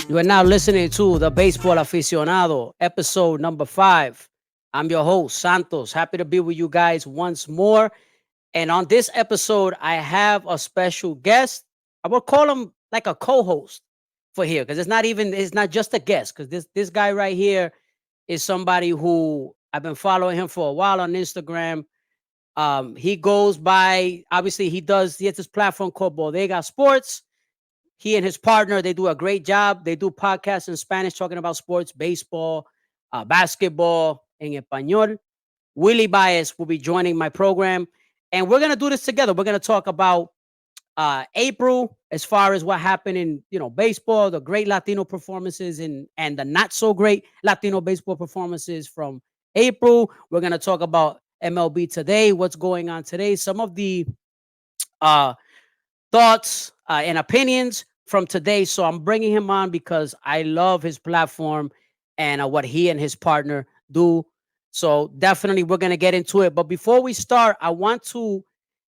You are now listening to the Baseball Aficionado, episode number 5. I'm your host, Santos. Happy to be with you guys once more. And on this episode, I have a special guest. I will call him like a co-host for here because it's not just a guest because this guy right here is somebody who I've been following him for a while on Instagram. He goes by, obviously, he has this platform called Bodega Sports. He and his partner, they do a great job. They do podcasts in Spanish talking about sports, baseball, basketball, en español. Willy Baez will be joining my program. And we're going to do this together. We're going to talk about April as far as what happened in, baseball, the great Latino performances and the not so great Latino baseball performances from April. We're going to talk about MLB today, what's going on today, some of the thoughts and opinions from today. So I'm bringing him on because I love his platform and what he and his partner do. So definitely we're going to get into it. But before we start, I want to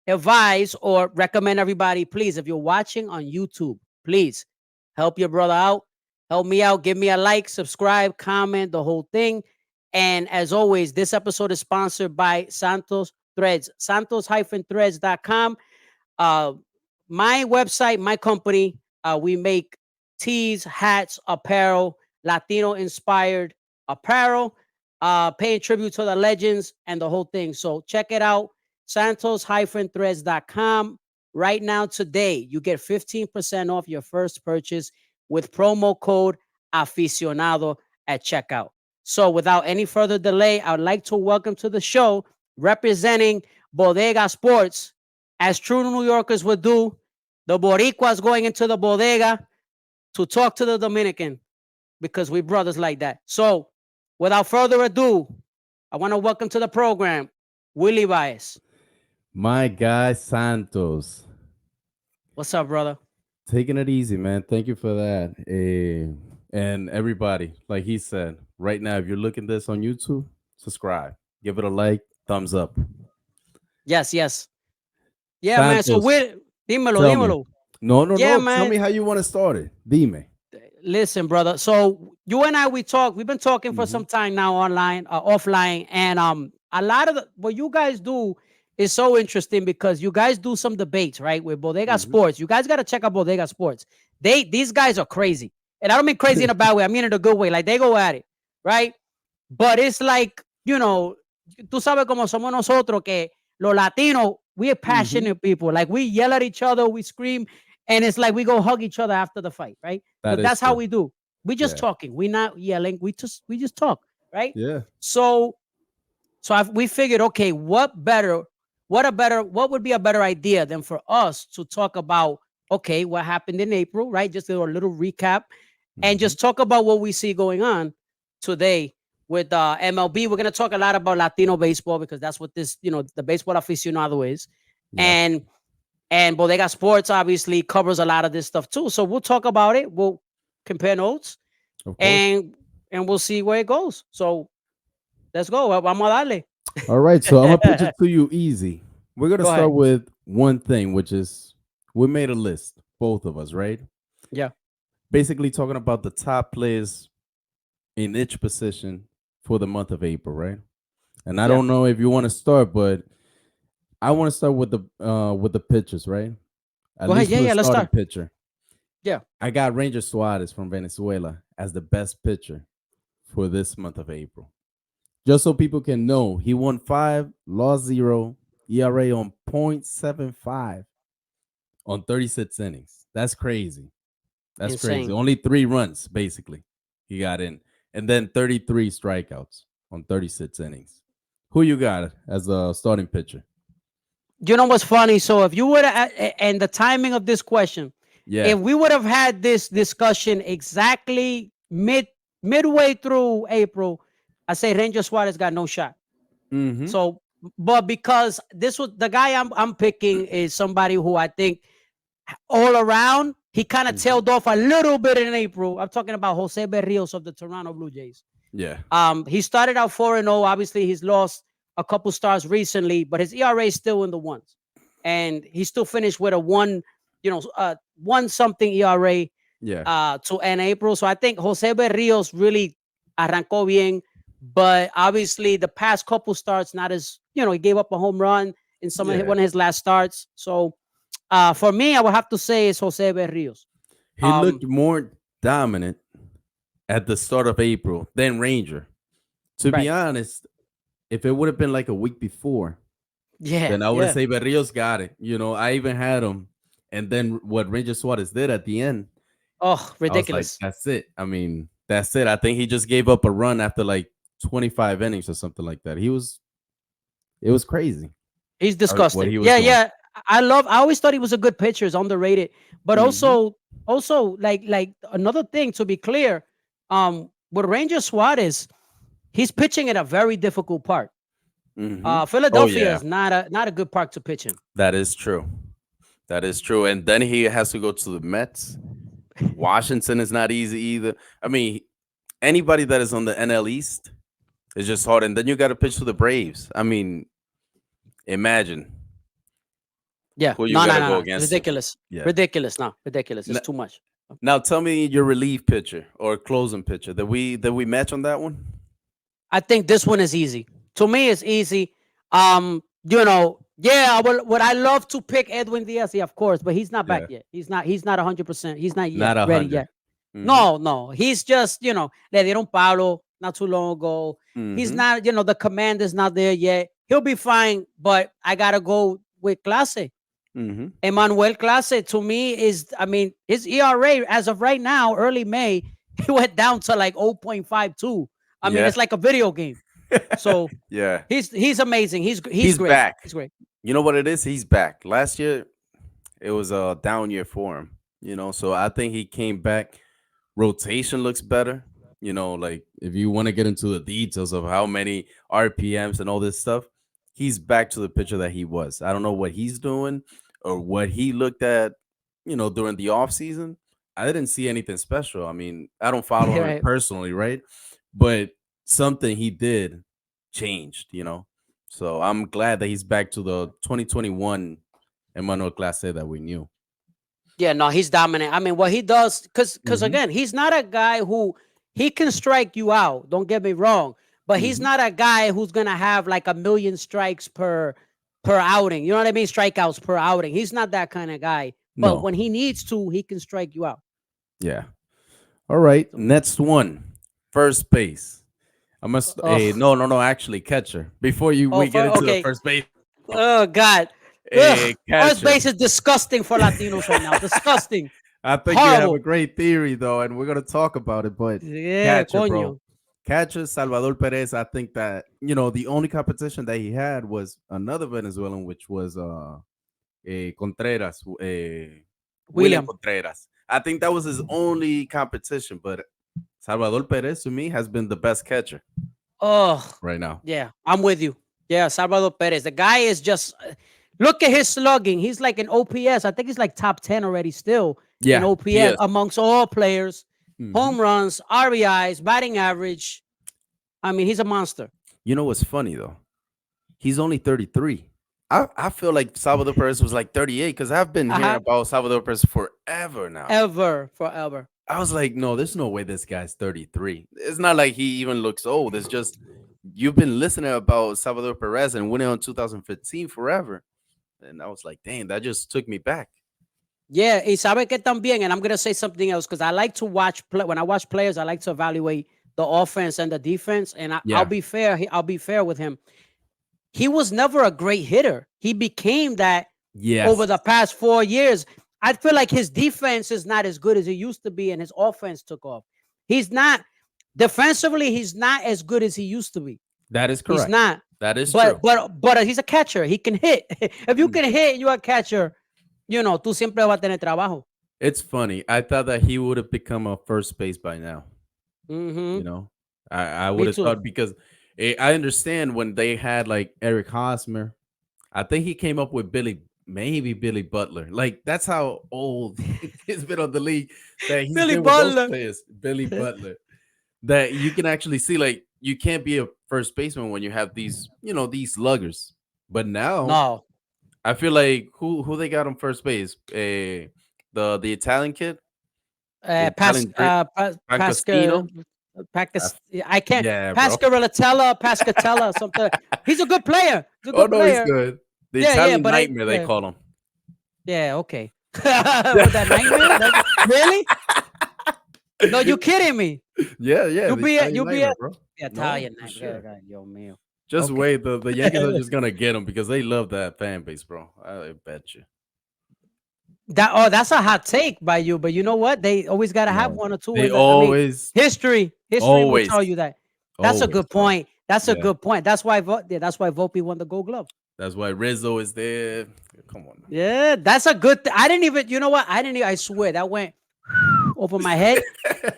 advise or recommend everybody, please, if you're watching on YouTube, please help your brother out. Help me out. Give me a like, subscribe, comment, the whole thing. And as always, this episode is sponsored by Santos Threads, santos-threads.com. My website, my company, we make tees, hats, apparel, Latino-inspired apparel, paying tribute to the legends and the whole thing. So check it out, santos-threads.com. Right now, today, you get 15% off your first purchase with promo code Aficionado at checkout. So without any further delay, I would like to welcome to the show, representing Bodega Sports, as true New Yorkers would do, the Boricuas going into the bodega to talk to the Dominican because we brothers like that. So, without further ado, I want to welcome to the program, Willy Baez. My guy, Santos. What's up, brother? Taking it easy, man. Thank you for that. And everybody, like he said, right now, if you're looking this on YouTube, subscribe. Give it a like, thumbs up. Yes. Yeah, man. So, Santos, tell me. dímelo. Yeah, No. Tell me man. how you want to start it. Dime. Listen, brother. So, you and I, we've been talking for Mhm. some time now online, offline. And a lot of what you guys do is so interesting because you guys do some debates, right? With Bodega Mhm. Sports. You guys got to check out Bodega Sports. These guys are crazy. And I don't mean crazy in a bad way. I mean in a good way. Like they go at it, right? But it's like, tú sabes como somos nosotros que los Latinos, we are Mhm. passionate people. Like we yell at each other, we scream, and it's like we go hug each other after the fight, right? That Because is that's how true. we do. We just Yeah. talking. We not yelling. We just talk, right? Yeah. So we figured, okay, what would be a better idea than for us to talk about, okay, what happened in April, right? Just a little recap and Mhm. just talk about what we see going on today with MLB. We're going to talk a lot about Latino baseball because that's what this, the baseball aficionado is. Yeah. And Bodega Sports obviously covers a lot of this stuff too. So we'll talk about it. We'll compare notes Of course. and we'll see where it goes. So let's go. Vamos a darle. All right. So I'm gonna pitch it to you easy. We're gonna Go ahead. start with one thing, which is we made a list, both of us, right? Yeah. Basically talking about the top players in each position for the month of April, right? And I Yeah. don't know if you want to start, but I want to start with the pitchers, right? At Go ahead. least Yeah. for the Yeah. Let's starting start. pitcher. Yeah. I got Ranger Suarez from Venezuela as the best pitcher for this month of April. Just so people can know, he won 5, lost 0, ERA on .75 on 36 innings. That's crazy. That's crazy. Insane. Only 3 runs, basically, he got in. And then 33 strikeouts on 36 innings. Who you got as a starting pitcher? You know what's funny? So if you would have, and the timing of this question, Yeah. if we would have had this discussion exactly midway through April, I say Ranger Suarez got no shot. Mm-hmm. So, but because this was the guy I'm picking is somebody who I think all around he kind of Mm-hmm. tailed off a little bit in April. I'm talking about Jose Berrios of the Toronto Blue Jays. Yeah. He started out 4-0. Obviously, he's lost a couple stars recently, but his ERA is still in the ones, and he still finished with a one something ERA. Yeah. to end April. So I think Jose Berrios really arrancó bien, but obviously the past couple starts not as he gave up a home run in Yeah. one of his last starts. So for me, I would have to say it's Jose Berrios. He Um, looked more dominant at the start of April than Ranger. To be right? honest, if it would have been like a week before, Yeah, then I would have yeah. said Berrios got it. I even had him. And then what Ranger Suarez did at the end, Oh, I was like, ridiculous. that's it. I mean, that's it. I think he just gave up a run after like 25 innings or something like that. It was crazy He's what disgusting. he was Yeah, doing. yeah. I always thought he was a good pitcher. He's underrated. But Hmm. also like another thing to be clear, with Ranger Suarez, he's pitching at a very difficult park. Hmm. Oh, Philadelphia yeah, is not a good park to pitch in. that is true. That is true. And then he has to go to the Mets. Washington is not easy either. I mean, anybody that is on the NL East is just hard. And then you got to pitch to the Braves. I mean, imagine Yeah, who you no, got no, to no, go no. against him. Ridiculous, Yeah. ridiculous. No, ridiculous. It's N- too much. Now tell me your relief pitcher or closing pitcher. Did we match on that one? I think this one is easy. To me, it's easy. Yeah, would I love to pick Edwin Diaz? Yeah, of course, but he's not back Yeah. yet. He's not 100%. He's not yet Not a ready hundred. yet. Mm-hmm. No, no. He's just, le dieron palo not too long ago. He's Mm-hmm. not, the command is not there yet. He'll be fine, but I gotta go with Clase. Mm-hmm. Emmanuel Clase to me I mean, his ERA as of right now, early May, he went down to like 0.52. I mean, Yeah. it's like a video game. So Yeah. he's amazing. He's He's great. back. He's great. You know what it is? He's back. Last year it was a down year for him. So I think he came back. Rotation looks better. Like if you want to get into the details of how many RPMs and all this stuff, he's back to the pitcher that he was. I don't know what he's doing or what he looked at, during the off season. I didn't see anything special. I mean, I don't follow him Right. personally, right? But something he did changed. So I'm glad that he's back to the 2021 Emmanuel Clase that we knew. Yeah, no, he's dominant. I mean, what he does, because Hmm. again, he's not a guy who he can strike you out. Don't get me wrong, but he's Hmm. not a guy who's gonna have like a million strikes per outing. You know what I mean? Strikeouts per outing. He's not that kind of guy. But No. when he needs to, he can strike you out. Yeah. All right. So, Next one. First base. I must oh, no, no, no, actually catcher. Before you oh, we get into the okay. first base. Oh God. Ugh. First Catcher. base is disgusting for Latinos right now. Disgusting. I think you have a Horrible. great theory though, and we're gonna talk about it. But Yeah, catcher, bro. coño. Catcher Salvador Perez. I think that the only competition that he had was another Venezuelan, which was Contreras, William William. Contreras. I think that was his only competition, but Salvador Perez to me has been the best catcher Oh, right now. yeah, I'm with you. Yeah, Salvador Perez. The guy is just look at his slugging. He's like an OPS. I think he's like top 10 already still in Yeah, he OPS is. amongst all players. Hmm. Home runs, RBIs, batting average. I mean, he's a monster. You know what's funny though? He's only 33. I feel like Salvador Perez was like 38 because I've been hearing Uh-huh. about Salvador Perez forever now. Ever, forever. I was like, no, there's no way this guy's 33. It's not like he even looks old. It's just you've been listening about Salvador Perez and winning on 2015 forever. And I was like, dang, that just took me back. Yeah, y sabe que también, and I'm gonna say something else because I like to watch when I watch players, I like to evaluate the offense and the defense. And I'll Yeah. be fair. I'll be fair with him. He was never a great hitter. He became that over Yes. the past 4 years. I feel like his defense is not as good as it used to be, and his offense took off. He's not defensively. He's not as good as he used to be. That is He's correct. not. That is true. But he's a catcher. He can hit. If you Mm. can hit, and you're a catcher. Tú siempre vas a tener trabajo. It's funny. I thought that he would have become a first base by now. Hmm. You know, I would Me have too. thought because I understand when they had like Eric Hosmer. I think he came up with maybe Billy Butler. Like that's how old he's been on the league that he's Billy been with those Butler. players. Billy Butler. That you can actually see like you can't be a first baseman when you have these sluggers. But now No. I feel like who they got on first base? The Italian kid. Italian drink, Pascal, Pancasino. Uh, I can't. yeah, bro. Pascatella, something. He's a good player. He's a Oh good no, he's player. good. The Yeah, Italian but nightmare, they call him. yeah, okay. With that nightmare, really? No, you kidding me? Yeah, the Italian You be a nightmare, bro. No, Italian for nightmare, sure. guy. Yo, mío. Just Okay. wait, the Yankees are just gonna get him because they love that fan base, bro. I bet you. That's a hot take by you, but you know what? They always got to have No, one or two they in the. I mean, always, history will always, tell you that. That's a always, good bro. point. That's a Yeah, good point. That's why Volpe won the Gold Glove. that's why Rizzo is there. Come on, Yeah, that's a good. I didn't even. You know what? I didn't. I swear that went over my head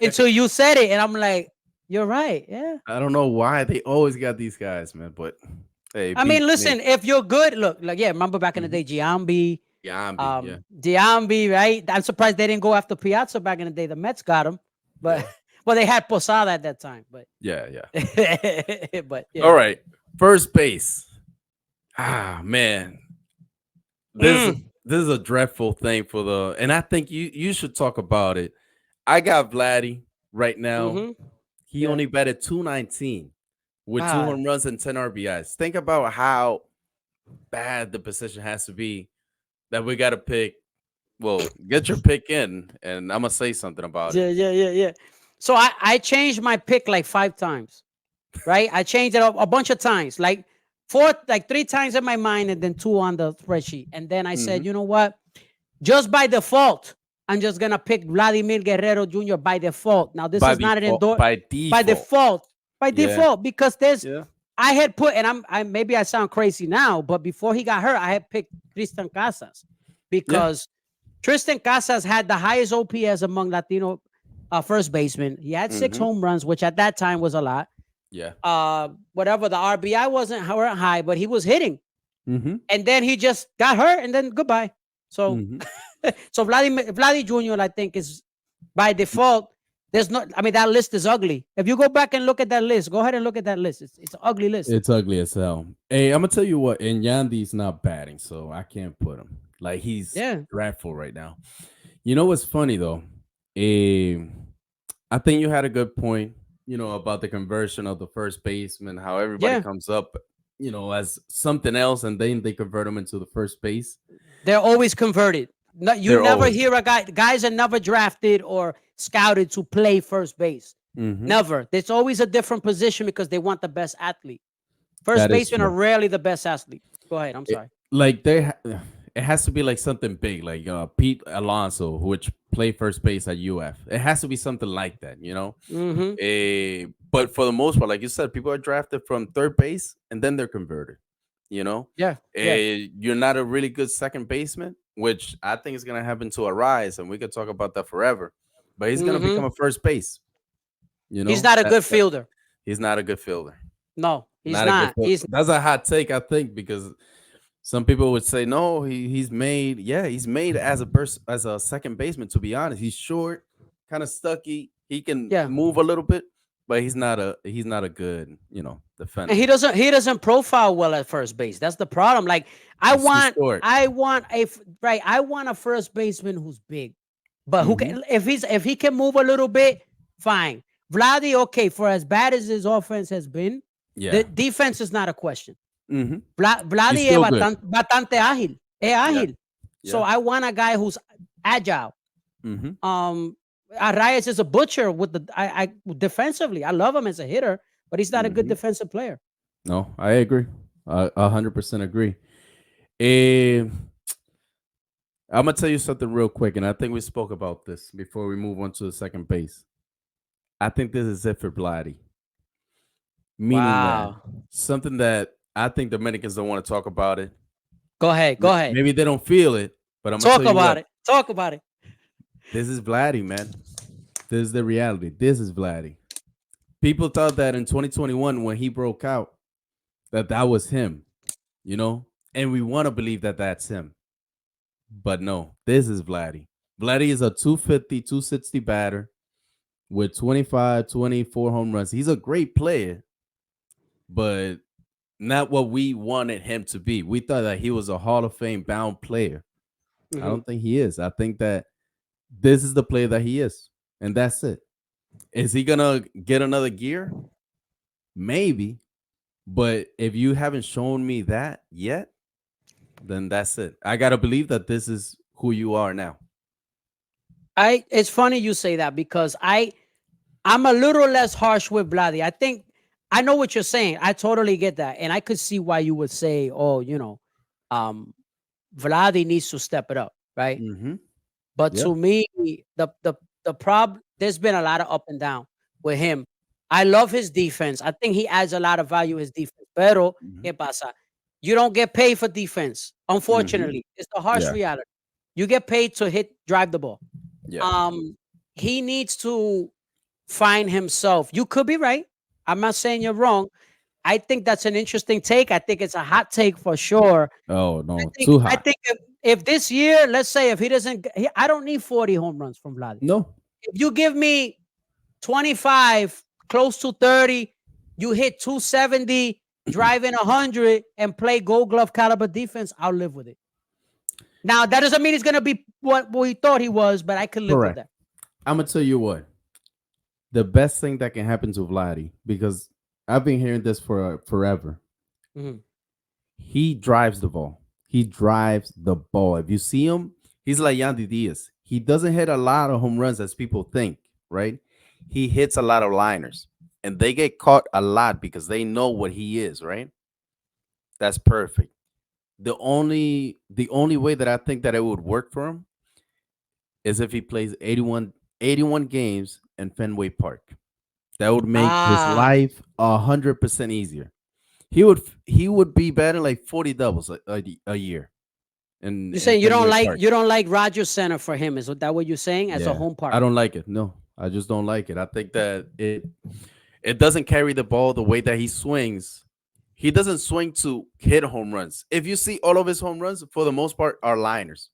until you said it, and I'm like, you're right. Yeah. I don't know why they always got these guys, man. But hey, I beat mean, me. listen, if you're good, look, like yeah, remember back in the Mhm. day, Giambi, Yambi, yeah, Giambi, right? I'm surprised they didn't go after Piazza back in the day. The Mets got him, but yeah, well, they had Posada at that time, but yeah. but All yeah. right, first base. Ah, man, this Mm, this is a dreadful thing for the, and I think you should talk about it. I got Vladdy right now. mm-hmm. He Yeah. only batted 219 with two Ah, home runs and 10 RBIs. Think about how bad the position has to be that we got to pick. Well, get your pick in, and I'm gonna say something about it. yeah. So I changed my pick like 5 times, right? I changed it a bunch of times, like 3 times in my mind, and then 2 on the spreadsheet. And then I said, Hmm. you know what? Just by default, I'm just gonna pick Vladimir Guerrero Jr. by default. Now, this By is not an default, endorse by by default. default, by Yeah, default, because there's yeah. I had put, and I maybe I sound crazy now, but before he got hurt, I had picked Tristan Casas Yeah. because Tristan Casas had the highest OPS among Latino first basemen. He had 6 Hmm. home runs, which at that time was a lot. Yeah. Whatever, the RBI weren't high, but he was hitting. Hmm. And then he just got hurt, and then goodbye. So, Hmm. so Vladdy Jr. I think is by default. There's no. I mean, that list is ugly. If you go back and look at that list, go ahead and look at that list. It's an ugly list. It's ugly as hell. Hey, I'm gonna tell you what, and Yandy's not batting, so I can't put him. Like he's Yeah, dreadful right now. You know what's funny though? Eh, I think you had a good point, about the conversion of the first baseman, how everybody yeah. comes up, as something else, and then they convert them into the first base. They're always converted. No, you They're never always. hear guys are never drafted or scouted to play first base. Hmm. Never. There's always a different position because they want the best athlete. First That is basemen are true. rarely the best athlete. Go ahead. I'm It, sorry. like it has to be like something big, like Pete Alonso, which played first base at UF. It has to be something like that. Mm-hmm. But for the most part, like you said, people are drafted from third base and then they're converted. You know, Yeah. you're not a really good second baseman, which I think is gonna happen to Arise, and we could talk about that forever. But he's gonna Mm-hmm. become a first base. He's not a good That fielder. he's not a good fielder. No, he's Not a good not. fielder. He's That's a hot take, I think, because some people would say no, he's made. Yeah, he's made as as a second baseman. To be honest, he's short, kind of stucky. He can yeah. move a little bit, but he's not a good And defender. he doesn't profile well at first base. That's the problem. Like I He's too want short. I want right. I want a first baseman who's big, but who Hmm. can if he can move a little bit, fine. Vladdy, okay, for as bad as his offense has been, the Yeah. defense is not a question. Hmm. He's Vladdy es still good. bastante ágil, es Yeah. ágil. So Yeah. I want a guy who's agile. Hmm. Um, Arias is a butcher with I defensively. I love him as a hitter, but he's not a good Hmm. defensive player. No, I agree. 100% agree. Eh, I'm gonna tell you something real quick, and I think we spoke about this before we move on to the second base. I think this is it for Vladdy, meaning that Wow. something that I think Dominicans don't want to talk about it. Go ahead. Go ahead. Maybe they don't feel it, but I'm gonna tell Talk you about what. it. Talk about it. This is Vladdy, man. This is the reality. This is Vladdy. People thought that in 2021 when he broke out, that was him, and we want to believe that that's him. But no, this is Vladdy. Vladdy is a 250, 260 batter with 25, 24 home runs. He's a great player, but not what we wanted him to be. We thought that he was a Hall of Fame bound player. I Mhm. don't think he is. I think that this is the player that he is. and that's it. Is he gonna get another gear? Maybe, but if you haven't shown me that yet, then that's it. I gotta believe that this is who you are now. It's funny you say that because I'm a little less harsh with Vladdy. I think I know what you're saying. I totally get that. And I could see why you would say, oh, um, Vladdy needs to step it up, right? Mm-hmm. But Yeah. to me, the problem, there's been a lot of up and down with him. I love his defense. I think he adds a lot of value his defense. Pero, Mm-hmm. ¿qué pasa? You don't get paid for defense. Mm-hmm. Unfortunately, it's the harsh Yeah. reality. You get paid to drive the ball. Yeah. Um, he needs to find himself. You could be right. I'm not saying you're wrong. I think that's an interesting take. I think it's a hot take for sure. Oh I no, think too I hot. think if this year, let's say if he doesn't, I don't need 40 home runs from Vladdy. No. If you give me 25, close to 30, you hit 270, driving 100, and play Gold Glove caliber defense, I'll live with it. Now that doesn't mean he's gonna be what we thought he was, but I could live with Correct. that. I'm gonna tell you what. The best thing that can happen to Vladdy, because I've been hearing this for forever. Mhm. He drives the ball. He drives the ball. If you see him, he's like Yandy Diaz. He doesn't hit a lot of home runs as people think, right? He hits a lot of liners, and they get caught a lot because they know what he is, right? That's perfect. The only way that I think that it would work for him is if he plays 81 games in Fenway Park. That would make his Ah, life 100% easier. He would be batting like 40 doubles a year you're in saying Fenway Park. you don't like Rogers Center for him? Is that what you're saying as a Yeah, home I park? don't like it. No, I just don't like it. I think that it doesn't carry the ball the way that he swings. He doesn't swing to hit home runs. If you see all of his home runs, for the most part, are liners.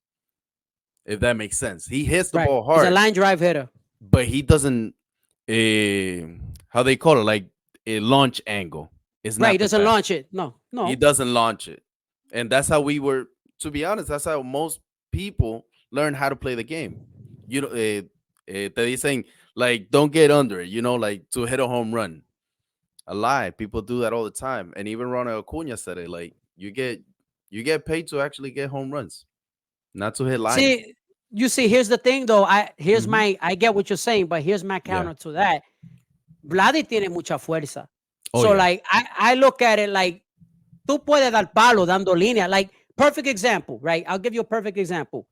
If that makes sense, he hits the Right. ball He's a hard, line drive hitter. but he doesn't. How they call it, like a launch angle. Is Right. He not the doesn't best. launch it. No, He no. doesn't launch it, and that's how we were. To be honest, that's how most people learn how to play the game. You know, they saying like don't get under it. Like to hit a home run. A lie. People do that all the time, and even Ronald Acuña said it. Like you get paid to actually get home runs, not to hit liners. See, you see, here's the thing though. Hmm. I get what you're saying, but here's my Yeah. counter to that. Vladdy tiene mucha fuerza. Oh So yeah. like I look at it like tú puedes dar palo dando línea. Like perfect example, right? I'll give you a perfect example.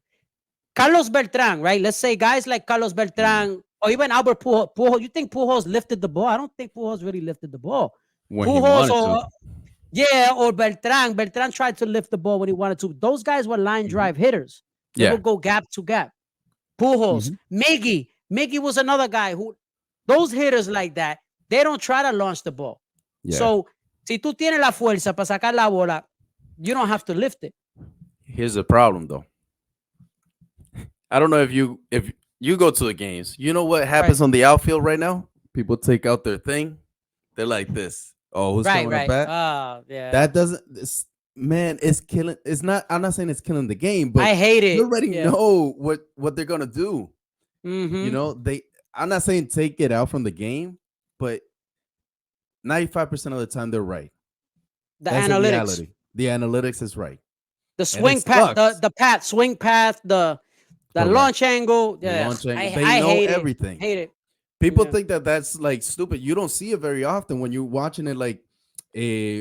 Carlos Beltran, right? Let's say guys like Carlos Mm. Beltran or even Albert Pujols. You think Pujols lifted the ball? I don't think Pujols really lifted the ball. When he Pujols wanted to. or yeah, or Beltran. Beltran tried to lift the ball when he wanted to. Those guys were line Hmm. drive hitters. They Yeah. would go gap to gap. Pujols, Hmm. Miggy. Miggy was another guy who, those hitters like that, they don't try to launch the ball. Yeah. So, si tú tienes la fuerza para sacar la bola, you don't have to lift it. Here's the problem though. I don't know if you go to the games. You know what Right, happens on the outfield right now? People take out their thing. They're like this. Oh, who's right, coming up right. bat? Yeah. That doesn't. Man, it's killing. It's not. I'm not saying it's killing the game, but I hate you it. already Yeah. know what they're gonna do. Mm-hmm. They. I'm not saying take it out from the game, but 95% of the time they're right. The That's the analytics, reality. The analytics is right, the and it swing path, sucks. swing path, the Correct. launch angle. The Yeah, launch angle. They I know hate it. everything. Hate it. People Yeah. think that that's like stupid. You don't see it very often when you're watching it like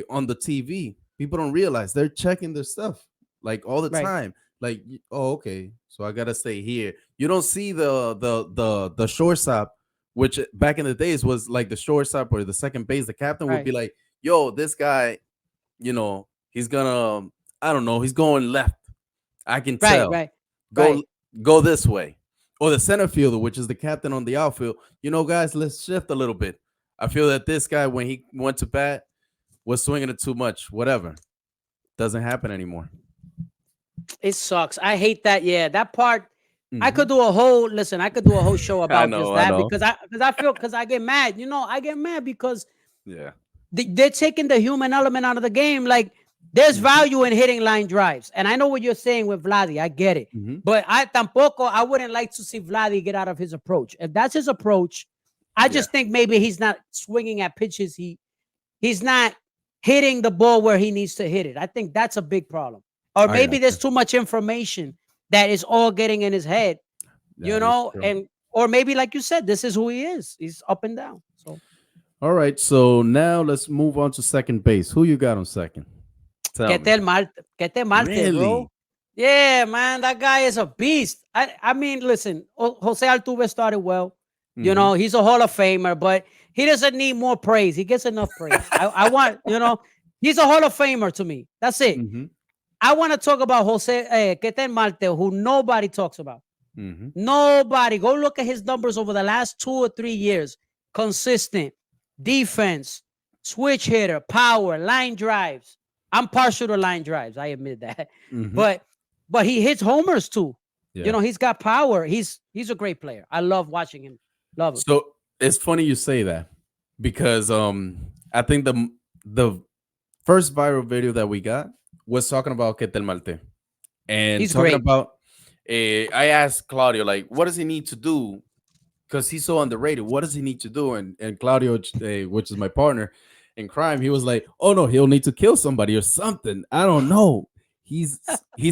on the TV. People don't realize they're checking their stuff like all the Right. time. Like, oh, okay, so I gotta stay here. You don't see the shortstop, which back in the days was like the shortstop or the second base. The captain would Right. be like, "Yo, this guy, he's gonna, I don't know, he's going left. I can Right. tell. Right. Go Right. go this way." Or the center fielder, which is the captain on the outfield. Guys, let's shift a little bit. I feel that this guy, when he went to bat, was swinging it too much. Whatever. Doesn't happen anymore. It sucks. I hate that. Yeah, that part. I Hmm. could do a whole listen. I could do a whole show I about just know, I that know. because I get mad. I get mad because Yeah. they're taking the human element out of the game. Like There's Mhm, value in hitting line drives. And I know what you're saying with Vladdy. I get it. mhm. But I wouldn't like to see Vladdy get out of his approach. If that's his approach, I Yeah, just think maybe he's not swinging at pitches. He's not hitting the ball where he needs to hit it. I think that's a big problem. Or I maybe got there's you. too much information that is all getting in his head, That is true. and or maybe like you said, this is who he is. He's up and down. So All right, so now let's move on to second base. Who you got on second? Tell me. Que te Marte, bro. Really? Yeah, man, that guy is a beast. I mean, listen, Jose Altuve started well. Hmm. He's a Hall of Famer, but he doesn't need more praise. He gets enough praise. I want, he's a Hall of Famer to me. That's it. Hmm. I want to talk about Jose Queten Marte, who nobody talks about. Hmm. Nobody. Go look at his numbers over the last 2 or 3 years. Consistent defense, switch hitter, power, line drives. I'm partial to line drives. I admit that, Hmm. but he hits homers too. Yeah. He's got power. He's a great player. I love watching him. Love him. So it's funny you say that because I think the first viral video that we got was talking about Ketel Malte and He's talking great. about. I asked Claudio like, what does he need to do? Because he's so underrated. What does he need to do? And Claudio, which is my partner in crime, he was like, "Oh no, he'll need to kill somebody or something. I don't know. He's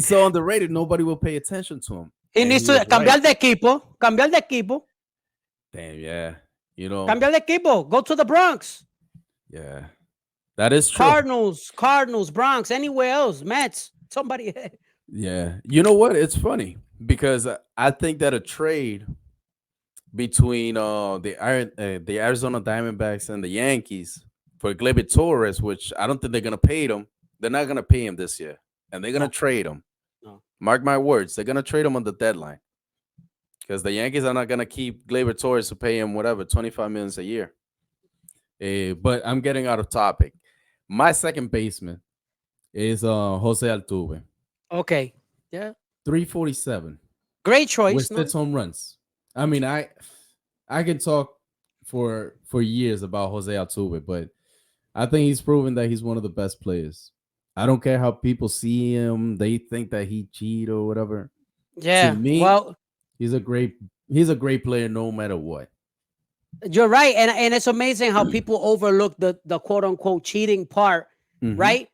so underrated. Nobody will pay attention to him." He And needs he to was right. cambiar de equipo. Cambiar de equipo. Damn, yeah. You know, Cambiar de equipo. Go to the Bronx. yeah, that is true. Cardinals, Bronx, anywhere else, Mets, somebody. Yeah, you know what? It's funny because I think that a trade between the Arizona Diamondbacks and the Yankees for Gleyber Torres, which I don't think they're gonna pay him. They're not gonna pay him this year, and they're gonna No, trade him. no. Mark my words, they're gonna trade him on the deadline because the Yankees are not gonna keep Gleyber Torres to pay him whatever 25 million a year. But I'm getting out of topic. My second baseman is Jose Altuve, Okay. Yeah. 347 Great with choice. No. 6 home runs. I mean, I can talk for years about Jose Altuve, but I think he's proven that he's one of the best players. I don't care how people see him; they think that he cheat or whatever. To Yeah. me, Well, he's a great he's a great player no matter what. you're right, and it's amazing how people overlook the quote unquote cheating part, Hmm. right?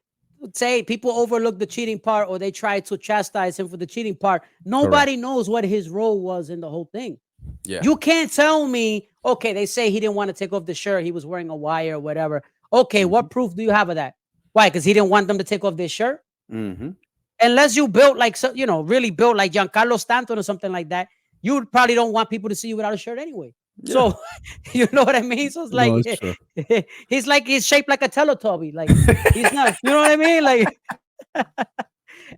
Say people overlook the cheating part, or they try to chastise him for the cheating part. Correct. Nobody knows what his role was in the whole thing. Yeah. You can't tell me, okay, they say he didn't want to take off the shirt, he was wearing a wire or whatever. Okay, Hmm. what proof do you have of that? Why? Because he didn't want them to take off their shirt? Hmm. Unless you built like, really built like Giancarlo Stanton or something like that, you probably don't want people to see you without a shirt anyway. Yeah. So, you know what I mean? So it's No, like, it's true. he's shaped like a Teletubby. Like, he's not, you know what I mean? Like,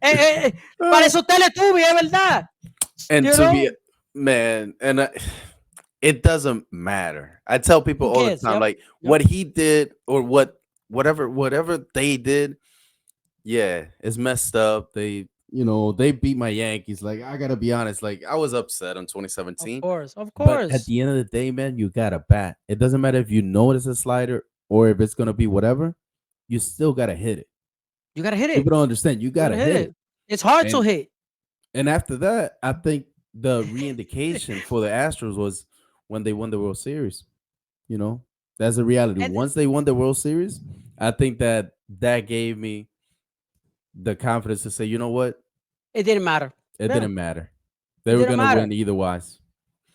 parece un Teletubby, es verdad. And You to be know? man, and it doesn't matter. I tell people Who all the cares? time, Yep. like Yep. what he did or whatever they did, yeah, it's messed up. They beat my Yankees. Like I gotta be honest, like I was upset in Of 2017. course. Of But at course. the end of the day, man, you got to bat. It doesn't matter if you know it's a slider or if it's gonna be whatever. You still gotta hit it. You got to hit it. People don't understand. You You got gotta to hit hit it. it. It's hard to And hit. and after that, I think the re-indication for the Astros was when they won the World Series. You know, that's the reality. And Once they won the World Series, I think that gave me the confidence to say, you know what, it didn't matter. it Yeah. didn't matter. It They were didn't gonna matter. win either wise.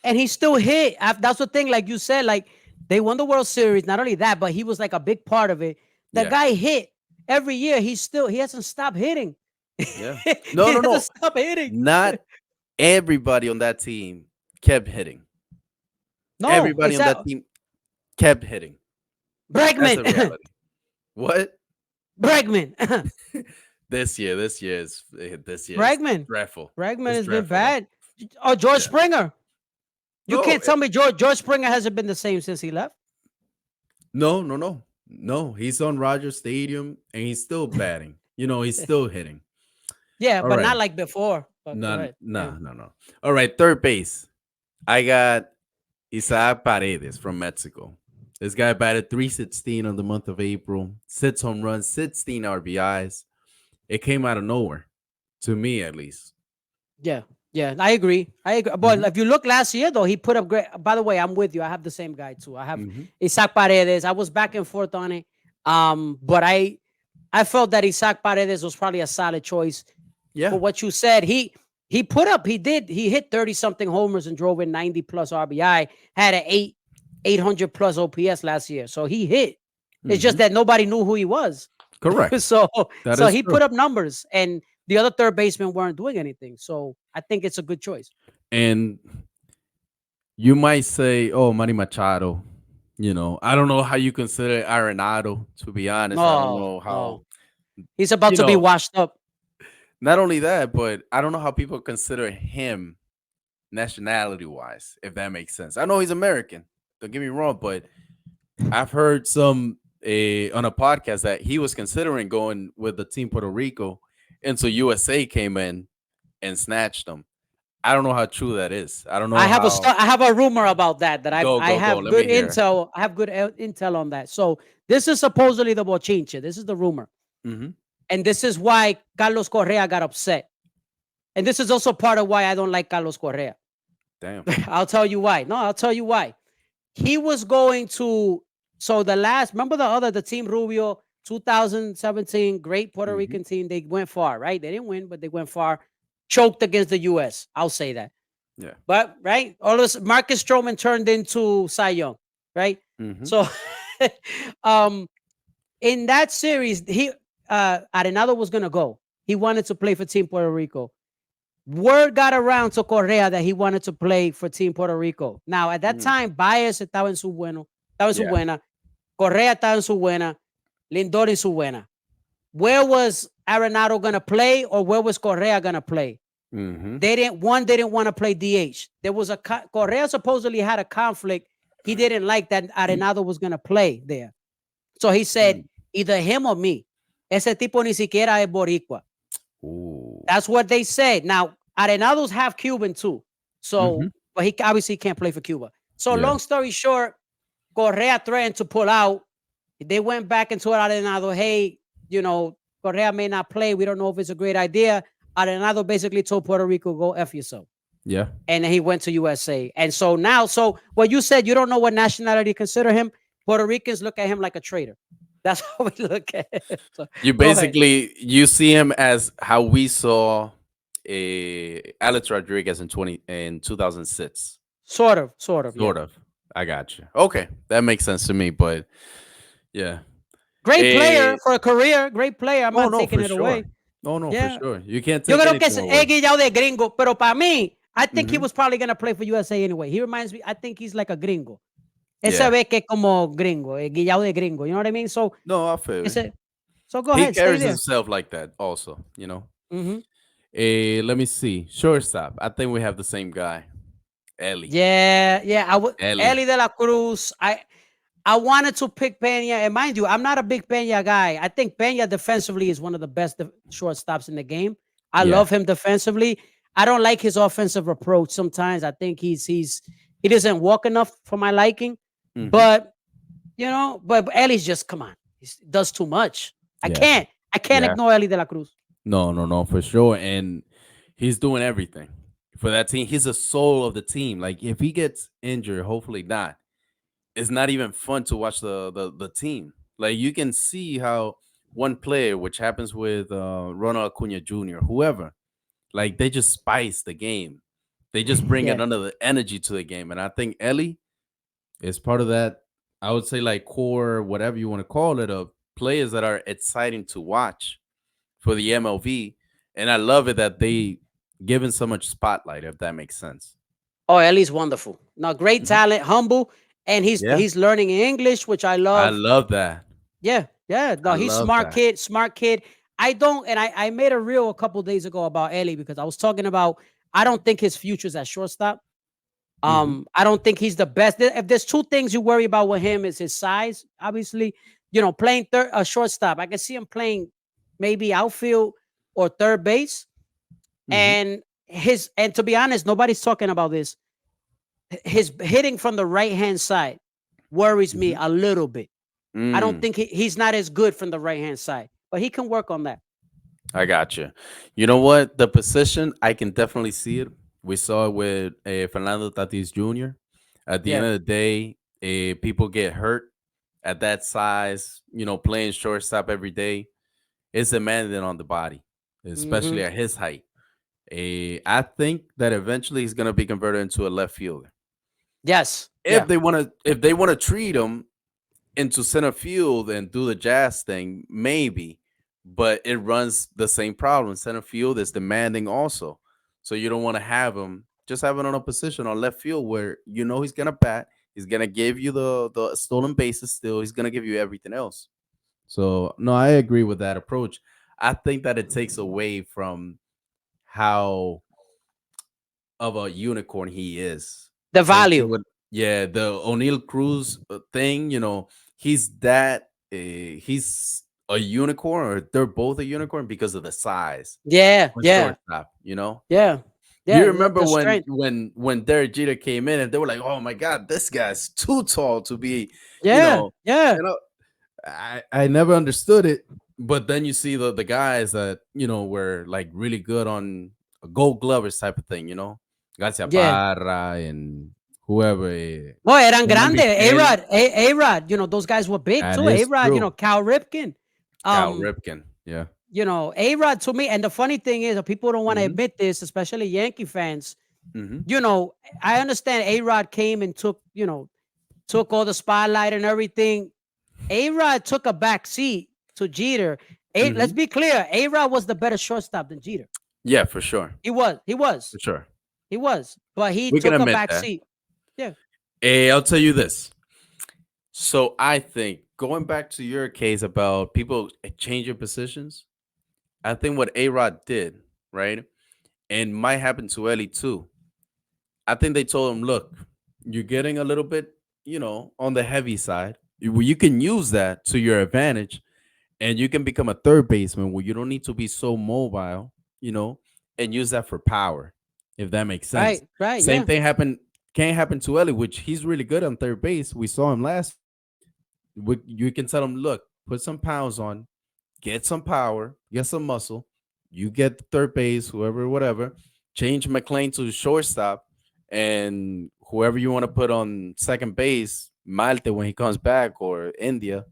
And he still hit. That's the thing. Like you said, like they won the World Series. Not only that, but he was like a big part of it. The Yeah, guy hit every year. He hasn't stopped hitting. yeah. He No, no, hasn't no. stopped hitting. Not everybody on that team kept hitting. No, Everybody it's on that out. team kept hitting. That's Bregman. the reality. What? Bregman. This year is Bregman. dreadful. Bregman It's has been dreadful, man. bad. Oh, George Yeah. Springer. You No, can't tell me George Springer hasn't been the same since he left. no, no, no, no. He's on Rogers Stadium and he's still batting. He's still hitting. Yeah, All but right. not like before. But go No, ahead. Yeah. no, no, no. All right. Third base. I got Isaac Paredes from Mexico. This guy batted 316 on the month of April, 6 home runs, 16 RBIs. it came out of nowhere, to me at least. Yeah, yeah, I agree. I agree. But Hmm. if you look last year, though, he put up great. By the way, I'm with you. I have the same guy too. I have Hmm. Isaac Paredes. I was back and forth on it. But I felt that Isaac Paredes was probably a solid choice Yeah. for what you said. He put up. He hit 30 something homers and drove in 90 plus RBI. Had an 800 plus OPS last year. So he hit. It's just Hmm. that nobody knew who he was. Correct. so That so is he true. put up numbers, and the other third basemen weren't doing anything. So I think it's a good choice. And you might say, "Oh, Manny Machado." I don't know how you consider Arenado. To be honest, I don't No, know how. no, he's about You to be know, washed up. not only that, but I don't know how people consider him nationality wise, if that makes sense. I know he's American. Don't get me wrong, but I've heard some on a podcast that he was considering going with the team Puerto Rico, and so USA came in and snatched him. I don't know how true that is. I don't know how. I have a rumor about that I Go. have Let me good hear. intel. I have good intel on that. So this is supposedly the bochinche. This is the rumor, Hmm. and this is why Carlos Correa got upset. And this is also part of why I don't like Carlos Correa. Damn. I'll tell you why. No, I'll tell you why. He was going to. So remember the team Rubio 2017, great Puerto Hmm. Rican team. They went far, right? They didn't win, but they went far. Choked against the U.S. I'll say that. Yeah. But right, all this Marcus Stroman turned into Cy Young, right? Hmm. So, um, in that series, Arenado was gonna go. He wanted to play for Team Puerto Rico. Word got around to Correa that he wanted to play for Team Puerto Rico. Now, at that Mm. time, Baez estaba en su Yeah. buena, Correa estaba en su buena, Lindor en su buena. Where was Arenado gonna play, or where was Correa gonna play? Hmm. They didn't want to play DH. There was Correa supposedly had a conflict. He didn't like that Arenado was going to play there. So he said, either him or me. Ese tipo ni siquiera es boricua. Ooh. That's what they said. Now, Arenado's half Cuban too. So, Hmm. but he obviously can't play for Cuba. So Yeah. long story short, Correa threatened to pull out. They went back and told Arenado, hey, Correa may not play. We don't know if it's a great idea. Arenado basically told Puerto Rico, go F yourself. Yeah. And then he went to USA. And so now, what you said, you don't know what nationality to consider him. Puerto Ricans look at him like a traitor. That's how we look at it. So, You go ahead. basically you see him as how we saw Alex Rodriguez in 2006. Sort of, yeah. Sort of. I got you. Okay, that makes sense to me. But yeah. Great Eh, player for a career. Great player. I'm oh not no, taking for it sure. away. No, no, for Yeah. sure. You can't Yo take creo que anything es away. guillado de gringo, pero para mí, I think he Hmm. was probably going to play for USA anyway. He reminds me, I think he's like a gringo. Ese Yeah. ve que es como gringo, guillado de gringo. You know what I mean? So, No, I feel it. ese, so go He ahead, stay carries there. himself like that, also. Mm-hmm. Let me see. Shortstop. I think we have the same guy. Elly. Yeah. I would Elly. Elly de la Cruz. I wanted to pick Pena, and mind you, I'm not a big Pena guy. I think Pena defensively is one of the best shortstops in the game. I Yeah. love him defensively. I don't like his offensive approach. Sometimes I think he doesn't walk enough for my liking. Hmm. But but Elly's just come on. He does too much. I Yeah. can't. I can't Yeah. ignore Elly de la Cruz. No, no, no, for sure. And he's doing everything for that team. He's the soul of the team. Like if he gets injured, hopefully not, it's not even fun to watch the team. Like you can see how one player, which happens with Ronald Acuña Jr., whoever, like they just spice the game. They just bring Yeah. another energy to the game. And I think Ellie is part of that. I would say like core, whatever you want to call it, of players that are exciting to watch for the MLB. And I love it that they given so much spotlight, if that makes sense. Oh, Elly's wonderful. No, great Mhm. talent, humble, and he's Yeah, he's learning English, which I I love. love that. Yeah. No, I he's love smart that. kid, smart kid. I don't, and I made a reel a couple days ago about Elly because I was talking about I don't think his future's at shortstop. Hmm. I don't think he's the best. If there's two things you worry about with him is his size, obviously. Playing shortstop. I can see him playing maybe outfield or third base. Hmm. And to be honest, nobody's talking about this. His hitting from the right hand side worries me Hmm. a little bit. I don't Mm. think he's not as good from the right hand side, but he can work on that. I got you. You know what? The position, I can definitely see it. We saw it with Fernando Tatis Jr. At the end Yeah. of the day, people get hurt at that size. Playing shortstop every day is demanding on the body, Hmm. especially at his height. I think that eventually he's gonna be converted into a left fielder. Yes. If Yeah. they wanna treat him into center field and do the jazz thing, maybe, but it runs the same problem. Center field is demanding also, so you don't want to have him just have it on a position on left field where he's gonna bat, he's gonna give you the stolen bases, still he's gonna give you everything else. So no, I agree with that approach. I think that it takes away from how of a unicorn he is. The Same thing value. with the O'Neal Cruz thing. He's that he's a unicorn, or they're both a unicorn because of the size Yeah. on Yeah. shortstop. Yeah. You Yeah. remember The when strength. when when Derek Jeter came in and they were like, "Oh my God, this guy's too tall to be," you Yeah. know, Yeah. you know. I never understood it, but then you see the guys that were like really good on a Gold Glovers type of thing, Garcia Yeah. Parra and whoever, Boy, eran Fernando grande. Kelly. A-Rod, A-Rod, those guys were big That too. is A-Rod, true. Cal Ripken. Cal Um, Ripken, yeah. A-Rod to me, and the funny thing is, people don't want to Hmm. admit this, especially Yankee fans. Hmm. You know, I understand A-Rod came and took all the spotlight and everything. A-Rod took a back seat to Jeter. Let's Hmm. be clear, A-Rod was the better shortstop than Jeter. Yeah, for sure, He was. He was. for sure. He was. But he We can took a admit back that. seat. Yeah. I'll tell you this. So I think going back to your case about people changing positions, I think what A Rod did, right, and might happen to Ellie too. I think they told him, look, you're getting a little bit, on the heavy side. You can use that to your advantage, and you can become a third baseman where you don't need to be so mobile, you know, and use that for power, if that makes sense. Right. Right. Same Yeah. thing can't happen to Ellie, which he's really good on third base. We saw him last year. You can tell him, look, put some pounds on, get some power, get some muscle. You get the third base, whoever, whatever. Change McLean to shortstop, and whoever you want to put on second base, Malte when he comes back, or India.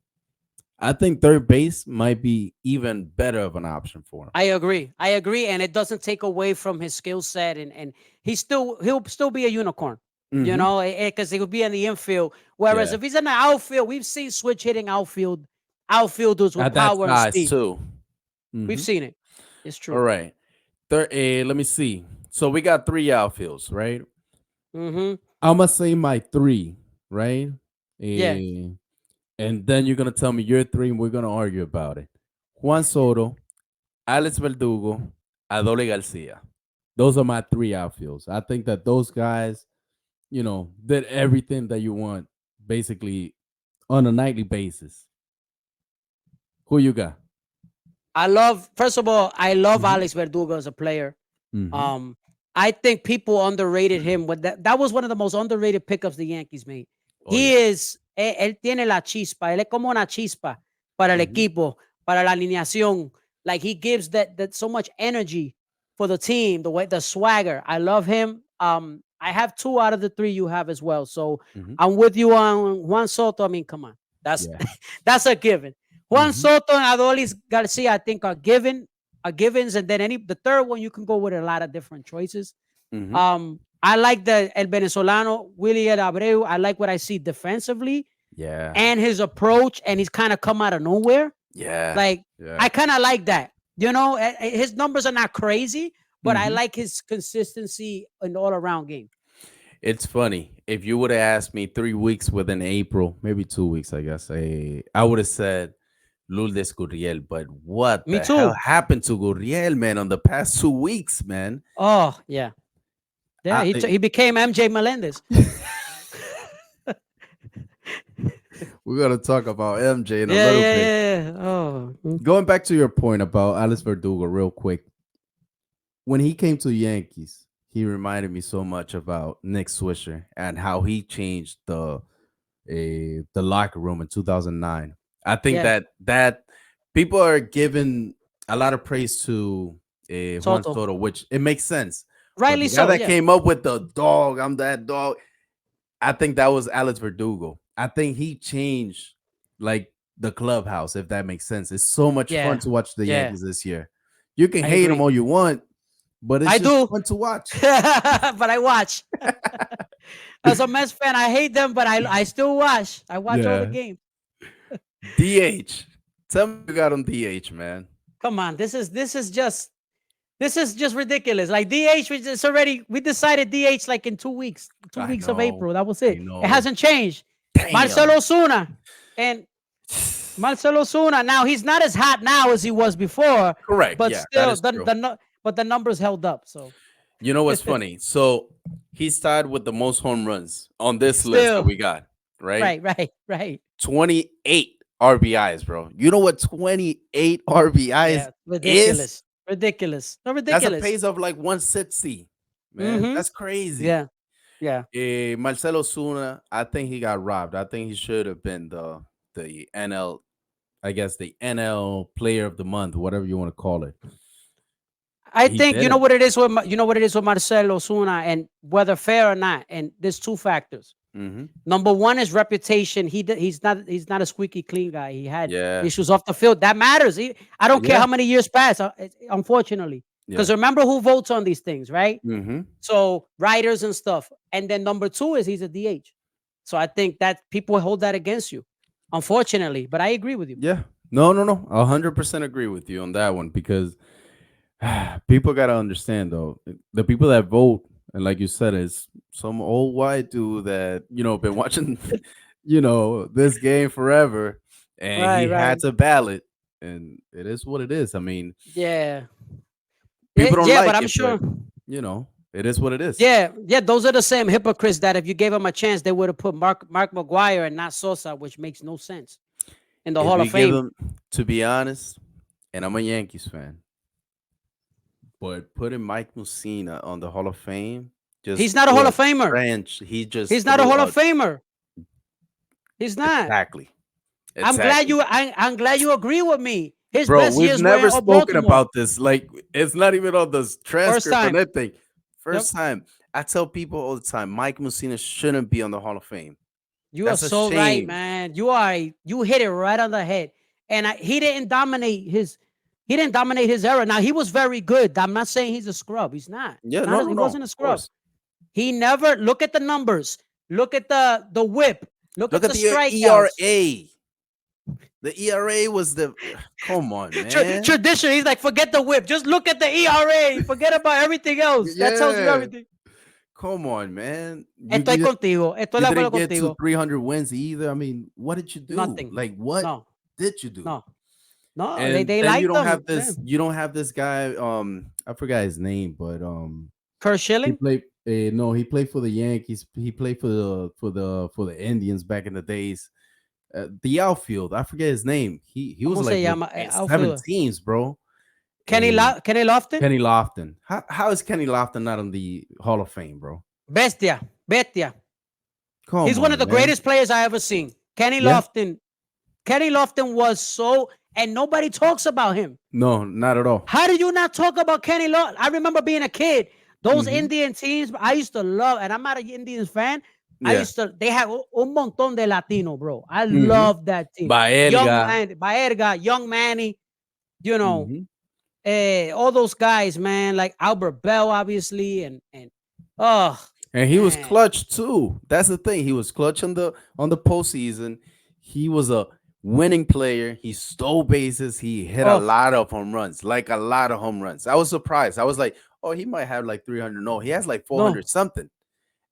I think third base might be even better of an option for him. I agree. I agree, and it doesn't take away from his skill set, and he'll still be a unicorn. Hmm. Because he will be in the infield. Whereas Yeah, if he's in the outfield, we've seen switch hitting outfielders with at that power and size speed. too. We've Hmm. seen it. It's All true. right. Third. Let me see. So we got three outfields, right? Hmm. I'm gonna say my three, right? Yeah. Eh, and then you're gonna tell me your three, and we're gonna argue about it. Juan Soto, Alex Verdugo, Adole Garcia. Those are my three outfields. I think that those guys, did everything that you want, basically on a nightly basis. Who you got? First of all, I love Hmm. Alex Verdugo as a player. Hmm. Um, I think people underrated him. That was one of the most underrated pickups the Yankees made. Oh yeah. Él tiene la chispa. Él es como una chispa para el Hmm. equipo, para la alineación. Like he gives that so much energy for the team, the swagger. I love him. I have two out of the three you have as well. So Hmm. I'm with you on Juan Soto. I mean, come on, that's Yeah. that's a given. Juan Hmm. Soto and Adolis Garcia, I think, are givens, and then the third one you can go with a lot of different choices. Hmm. I like the El Venezolano Willy El Abreu. I like what I see defensively Yeah. and his approach, and he's kind of come out of nowhere. Yeah. Like Yeah. I kind of like that. His numbers are not crazy, but I Hmm. like his consistency in the all around game. It's funny. If you would have asked me 3 weeks within April, maybe 2 weeks, I guess, I would have said Lourdes Gurriel. But what Me the hell too. happened to Gurriel, man, on the past 2 weeks, man? Oh yeah, yeah. I, He became MJ Melendez. we're gonna talk about MJ in a Yeah, little yeah, bit. yeah, yeah. Oh, Going back to your point about Alex Verdugo, real quick. When he came to the Yankees, he reminded me so much about Nick Swisher and how he changed the locker room in 2009. I think yeah. that people are giving a lot of praise to Juan Soto. Soto, which it makes sense. But Rightly the guy so, that yeah. came up with the dog, I'm that dog. I think that was Alex Verdugo. I think he changed like the clubhouse, if that makes sense. It's so much fun Yeah. to watch the Yeah. Yankees this year. You can I hate them agree. all you want, but it's I just do. fun to watch. But I watch. As a Mets fan, I hate them, but I still watch. I watch all the Yeah. games. DH. Tell me you got on DH, man. Come on, this is just ridiculous. Like DH, we decided DH like in 2 weeks, two I weeks of know. April. That was I it. It know. hasn't changed. Damn. Marcelo Osuna and Marcelo Osuna. Now he's not as hot now as he was before, Correct. but Yeah, that still is true. but the numbers held up. So You know what's funny? So he's tied with the most home runs on this list that still, we got, right? right. 28 RBIs, bro. You know what 28 RBIs Yeah, is? ridiculous, no That's a ridiculous. pace of like 160, man. Mm-hmm. That's crazy. Yeah, yeah. Marcelo Zuna, I think he got robbed. I think he should have been the NL, I guess the NL Player of the Month, whatever you want to call it. I He think you know didn't. what it is with you know what it is with Marcelo Osuna, and whether fair or not. And there's two factors. Hmm. Number one is reputation. He's not a squeaky clean guy. He had Yeah, issues off the field. That matters. I don't care yeah, how many years pass. Unfortunately, because yeah. remember who votes on these things, right? Hmm. So writers and stuff. And then number two is he's a DH. So I think that people hold that against you, unfortunately. But I agree with you. Yeah. No, no, no. 100% agree with you on that one because people gotta understand though, the people that vote, and like you said, is some old white dude that been watching, this game forever, and Right, he right. had to ballot, and it is what it is. I mean, Yeah. people don't Yeah, but like I'm it, but sure. it is what it is. Yeah. Those are the same hypocrites that if you gave them a chance, they would have put Mark McGuire and not Sosa, which makes no sense in the If Hall we of give Fame. them, to be honest, and I'm a Yankees fan, but putting Mike Mussina on the Hall of Fame He's just not a threw Hall a of Famer. trench. He just He's not a threw Hall of a Famer. He's not. exactly. I'm glad Exactly. you. I'm glad you agree with me. His Bro, best we've years were never in spoken Baltimore. about this. Like, it's not even on the First transcript or time. anything. Yep. First time. I tell people all the time, Mike Mussina shouldn't be on the Hall of Fame. You are That's a so right, shame. man. You hit it right on the head. And he didn't dominate his era. Now he was very good. I'm not saying he's a scrub. He's not. Yeah, Not no, a, no, he no. wasn't a Of scrub. course. He never look at the numbers. Look at the whip. Look Look at at the the strikeouts. ERA. The ERA was the come on, man. Tradition. He's like, forget the whip. Just look at the ERA. Forget about everything else. That tells you Yeah. everything. Come on, man. Estoy contigo. Estoy You de didn't acuerdo get to contigo. 300 wins either. I mean, what did you do? Nothing. Like, what No. did you do? No. No. They And they then you like don't them. have Yeah. this. You don't have this guy. I forgot his name, but Kurt he Schilling. played. No, he played for the Yankees. He played for the Indians back in the days. The outfield. I forget his name. He was ¿Cómo like se with llama? seven Outfielder. teams, bro. Kenny Eh, Kenny Lofton. Kenny Lofton. How is Kenny Lofton not on the Hall of Fame, bro? Bestia. Bestia. Come He's one of on, the man. greatest players I ever seen. Kenny Yeah. Lofton. Kenny Lofton was so, and nobody talks about him. No, not at all. How do you not talk about Kenny Lofton? I remember being a kid. Those Mhm. Indian teams, I used to love, and I'm not an Indians fan. Yeah. They have un montón de Latino, bro. I Mhm. love that team. Young Baerga. man, Baerga, Young Manny, you know, Mhm. all those guys, man, like Albert Bell, obviously, and oh And he was man, clutch too. That's the thing. He was clutch on the postseason. He was a winning player. He stole bases. He hit a oh lot of home runs, like a lot of home runs. I was surprised. I was like, oh, he might have like 300. No, he has like no, 400 something.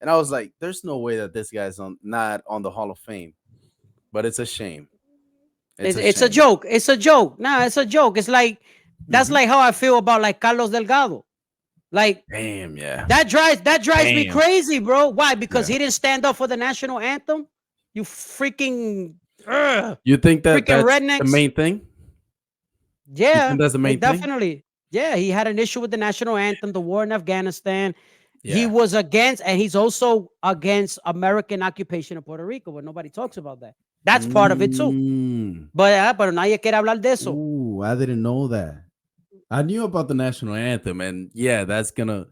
And I was like, there's no way that this guy's not on the Hall of Fame. But it's a shame. It's a it's a shame. joke. It's a joke. Nah, it's a joke. It's like that's Mhm. like how I feel about like Carlos Delgado. Like Damn, yeah. that drives me Damn. crazy, bro. Why? Because Yeah. he didn't stand up for the national anthem. You freaking You think that freaking that's the rednecks. main thing? You Yeah, think that's the main thing? definitely. Yeah, he had an issue with the national anthem, the war in Afghanistan. He Yeah. was against, and he's also against American occupation of Puerto Rico, but nobody talks about that. That's part of it too. Mm. But pero nadie quiere hablar de eso. Ooh, I didn't know that. I knew about the national anthem, and yeah, that's gonna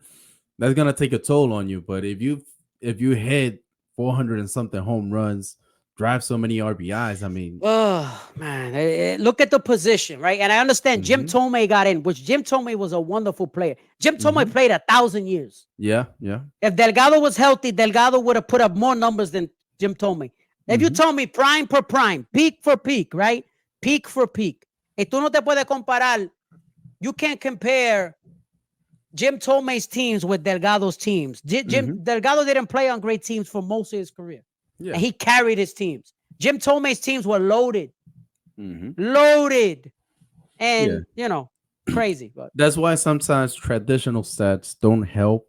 take a toll on you. But if you hit 400 and something home runs, drive so many RBIs, I mean, Oh man, look at the position, right? And I understand Jim hmm Tomei got in, which Jim Tomei was a wonderful player. Jim Tomei hmm played 1,000 years. yeah, yeah, If Delgado was healthy, Delgado would have put up more numbers than Jim Tomei. If you hmm told me prime per prime, peak for peak, right? Peak for peak. Y tú no te puedes comparar. You can't compare Jim Tomei's teams with Delgado's teams. Jim hmm Delgado didn't play on great teams for most of his career, yeah, and he carried his teams. Jim Tomei's teams were loaded, hmm loaded, yeah. and crazy. But That's why sometimes traditional stats don't help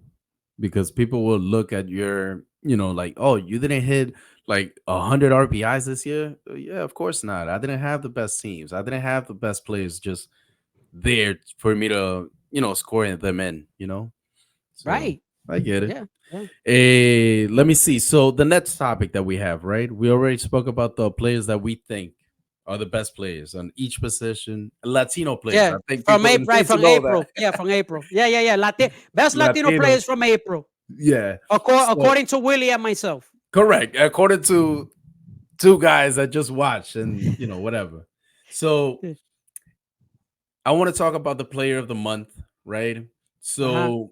because people will look at your, like, oh, you didn't hit like 100 RBIs this year. Yeah, of course not. I didn't have the best teams. I didn't have the best players just there for me to, score them in. So right, I get it. yeah, yeah, Let me see. So the next topic that we have, right? We already spoke about the players that we think are the best players on each position. Latino players. yeah. I think From people April, right? need to From know that. April, yeah, from April, yeah. Best Latino Latinos. players from April, Yeah. So according to Willie and myself. correct. According to two guys that just watched and whatever. So I want to talk about the player of the month, right? Uh huh. So